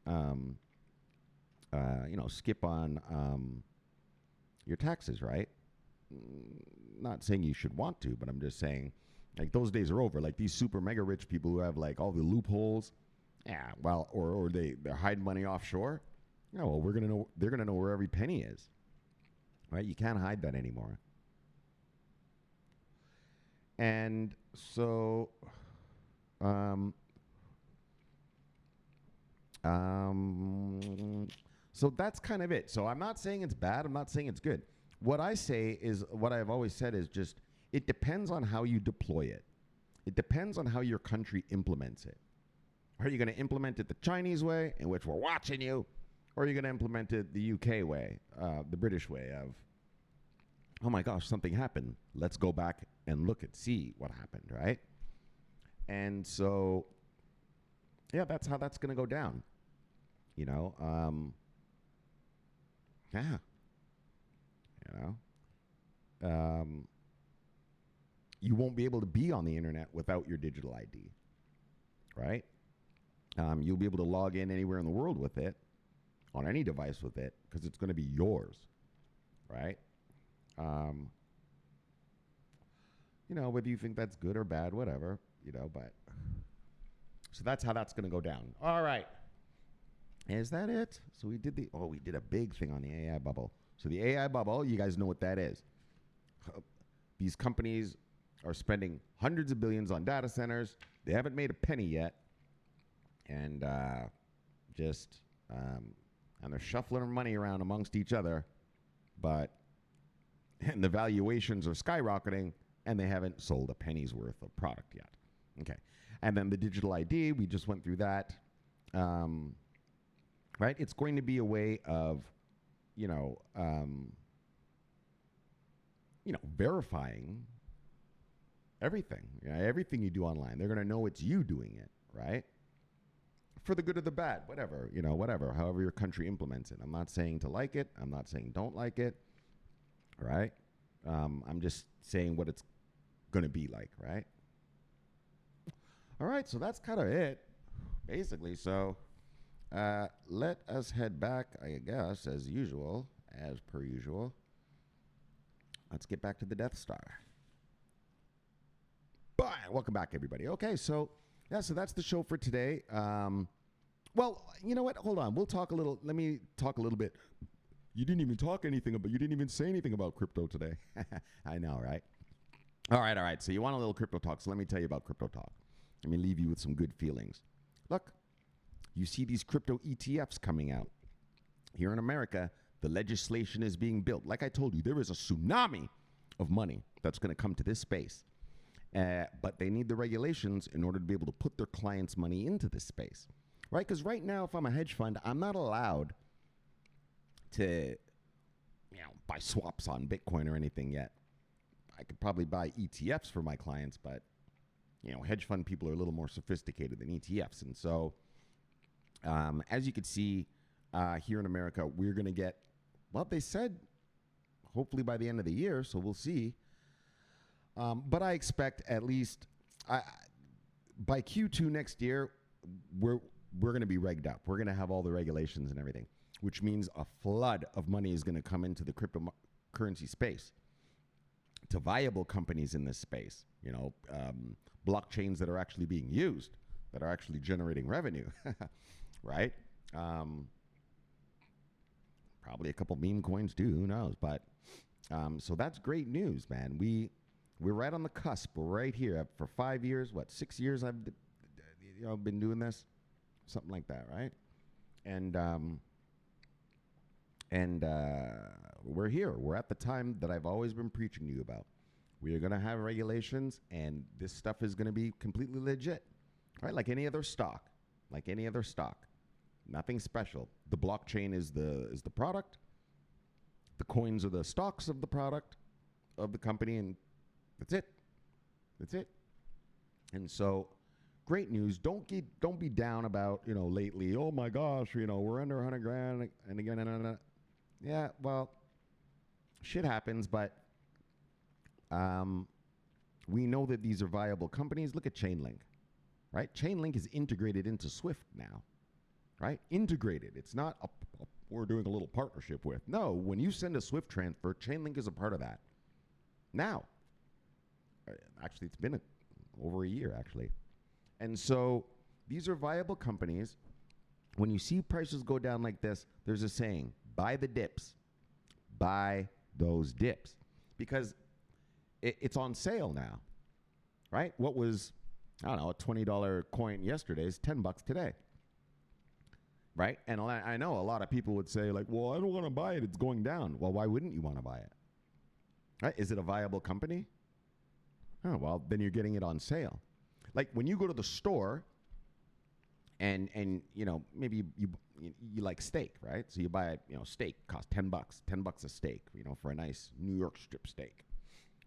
you know, skip on your taxes, right? Not saying you should want to, but I'm just saying, like, those days are over. Like, these super mega rich people who have like all the loopholes, yeah, well, or they're hiding money offshore. Yeah, well, they're gonna know where every penny is, right? You can't hide that anymore. And so, so that's kind of it. So I'm not saying it's bad. I'm not saying it's good. What I say is, what I've always said is just, it depends on how you deploy it. It depends on how your country implements it. Are you going to implement it the Chinese way, in which we're watching you? Or are you going to implement it the UK way, the British way of, oh my gosh, something happened. Let's go back and look and see what happened, right? And so, yeah, that's how that's going to go down. You know, yeah. You know, you won't be able to be on the internet without your digital ID, right? You'll be able to log in anywhere in the world with it, on any device with it, because it's going to be yours, right? You know, whether you think that's good or bad, whatever, you know, but so that's how that's going to go down. All right. Is that it? So we did a big thing on the AI bubble. So the AI bubble, you guys know what that is. These companies are spending hundreds of billions on data centers. They haven't made a penny yet. And and they're shuffling money around amongst each other. And the valuations are skyrocketing, and they haven't sold a penny's worth of product yet. Okay. And then the digital ID, we just went through that. Right? It's going to be a way of, verifying Everything. Everything you do online. They're going to know it's you doing it, right? For the good or the bad, whatever, whatever, however your country implements it. I'm not saying to like it. I'm not saying don't like it, right? I'm just saying what it's going to be like, right? All right, so that's kind of it, basically. So let us head back, I guess, as per usual. Let's get back to the Death Star. Bye. Welcome back, everybody. Okay, so that's the show for today. Well, you know what? Hold on. Let me talk a little bit. You didn't even say anything about crypto today. I know, right? All right. So you want a little crypto talk. So let me tell you about crypto talk. Let me leave you with some good feelings. Look, you see these crypto ETFs coming out. Here in America, the legislation is being built. Like I told you, there is a tsunami of money that's going to come to this space. But they need the regulations in order to be able to put their clients' money into this space. Right? Because right now, if I'm a hedge fund, I'm not allowed to, buy swaps on Bitcoin or anything yet. I could probably buy ETFs for my clients, but, hedge fund people are a little more sophisticated than ETFs. And so, as you can see, here in America, we're going to get, well, they said, hopefully by the end of the year, so we'll see. But I expect at least by Q2 next year, we're going to be regged up. We're going to have all the regulations and everything, which means a flood of money is going to come into the cryptocurrency space to viable companies in this space. Blockchains that are actually being used, that are actually generating revenue, right? Probably a couple meme coins too. Who knows? But so that's great news, man. We're right on the cusp. We're right here. For 5 years, 6 years I've been doing this, something like that, right? And we're here. We're at the time that I've always been preaching to you about. We are going to have regulations, and this stuff is going to be completely legit, right? Like any other stock, nothing special. The blockchain is the product. The coins are the stocks of the product of the company, and that's it. And so, great news. Don't be down about, lately, oh my gosh, we're under 100 grand and again. Yeah, well, shit happens, but we know that these are viable companies. Look at Chainlink, right? Chainlink is integrated into Swift now, right? Integrated. It's not we're doing a little partnership with. No, when you send a Swift transfer, Chainlink is a part of that. Now, actually, it's been over a year, actually. And so these are viable companies. When you see prices go down like this, there's a saying, buy the dips. Buy those dips. Because it's on sale now, right? What was, a $20 coin yesterday is $10 today, right? And I know a lot of people would say, like, well, I don't want to buy it. It's going down. Well, why wouldn't you want to buy it? Right? Is it a viable company? Oh, well, then you're getting it on sale. Like when you go to the store and maybe you like steak, right? So you buy steak costs $10, $10 a steak, for a nice New York strip steak,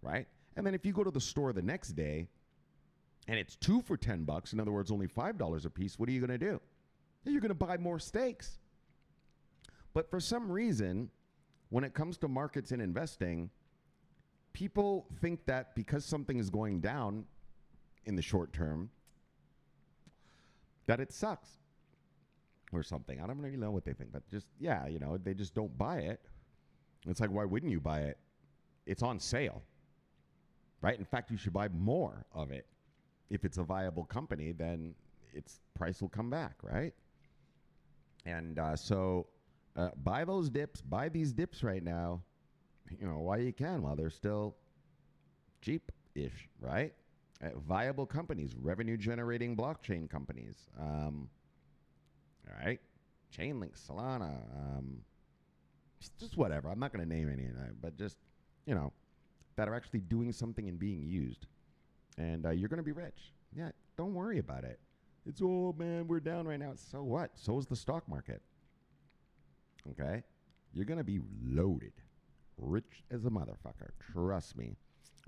right? And then if you go to the store the next day and it's 2 for $10, in other words, only $5 a piece, what are you going to do? You're going to buy more steaks. But for some reason, when it comes to markets and investing, people think that because something is going down in the short term, that it sucks or something. I don't really know what they think, but just, they just don't buy it. It's like, why wouldn't you buy it? It's on sale, right? In fact, you should buy more of it. If it's a viable company, then its price will come back, right? And so buy those dips, buy these dips right now, while you can, while they're still cheap-ish, right? Viable companies, revenue-generating blockchain companies. All right? Chainlink, Solana, just whatever. I'm not going to name any of that, but just, that are actually doing something and being used. And you're going to be rich. Yeah, don't worry about it. It's, oh, man, we're down right now. So what? So is the stock market. Okay? You're going to be loaded. Rich as a motherfucker. Trust me.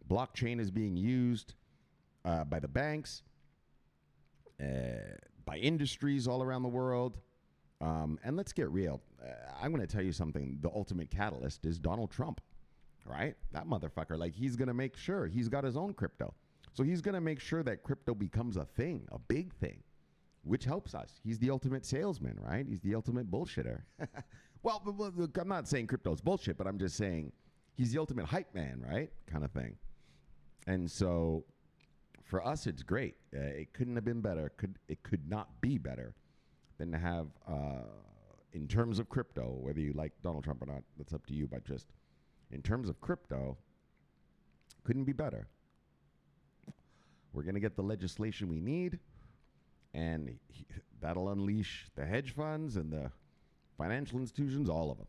Blockchain is being used by the banks, by industries all around the world. And let's get real. I'm going to tell you something. The ultimate catalyst is Donald Trump, right? That motherfucker, like, he's going to make sure he's got his own crypto. So he's going to make sure that crypto becomes a thing, a big thing, which helps us. He's the ultimate salesman, right? He's the ultimate bullshitter. Well, look, I'm not saying crypto's bullshit, but I'm just saying he's the ultimate hype man, right? Kind of thing. And so for us, it's great. It couldn't have been better. It could not be better than to have, in terms of crypto, whether you like Donald Trump or not, that's up to you. But just in terms of crypto, couldn't be better. We're going to get the legislation we need, and that'll unleash the hedge funds and the financial institutions, all of them.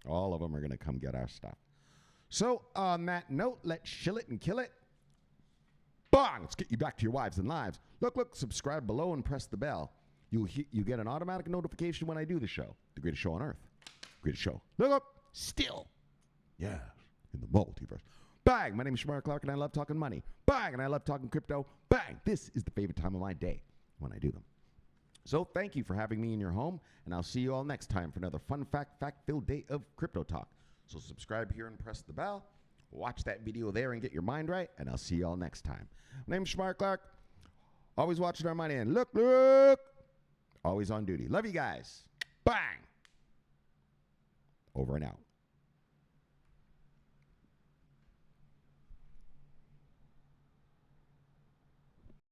All of them are going to come get our stuff. So on that note, let's shill it and kill it. Bang! Let's get you back to your wives and lives. Look, subscribe below and press the bell. You get an automatic notification when I do the show. The greatest show on earth. Greatest show. Look up. Still. Yeah. In the multiverse. Bang! My name is Shomari Clarke, and I love talking money. Bang! And I love talking crypto. Bang! This is the favorite time of my day when I do them. So thank you for having me in your home, and I'll see you all next time for another fun fact-filled day of crypto talk. So subscribe here and press the bell. Watch that video there and get your mind right, and I'll see you all next time. My name is Shomari Clarke. Always watching our money, and look. Always on duty. Love you guys. Bang. Over and out.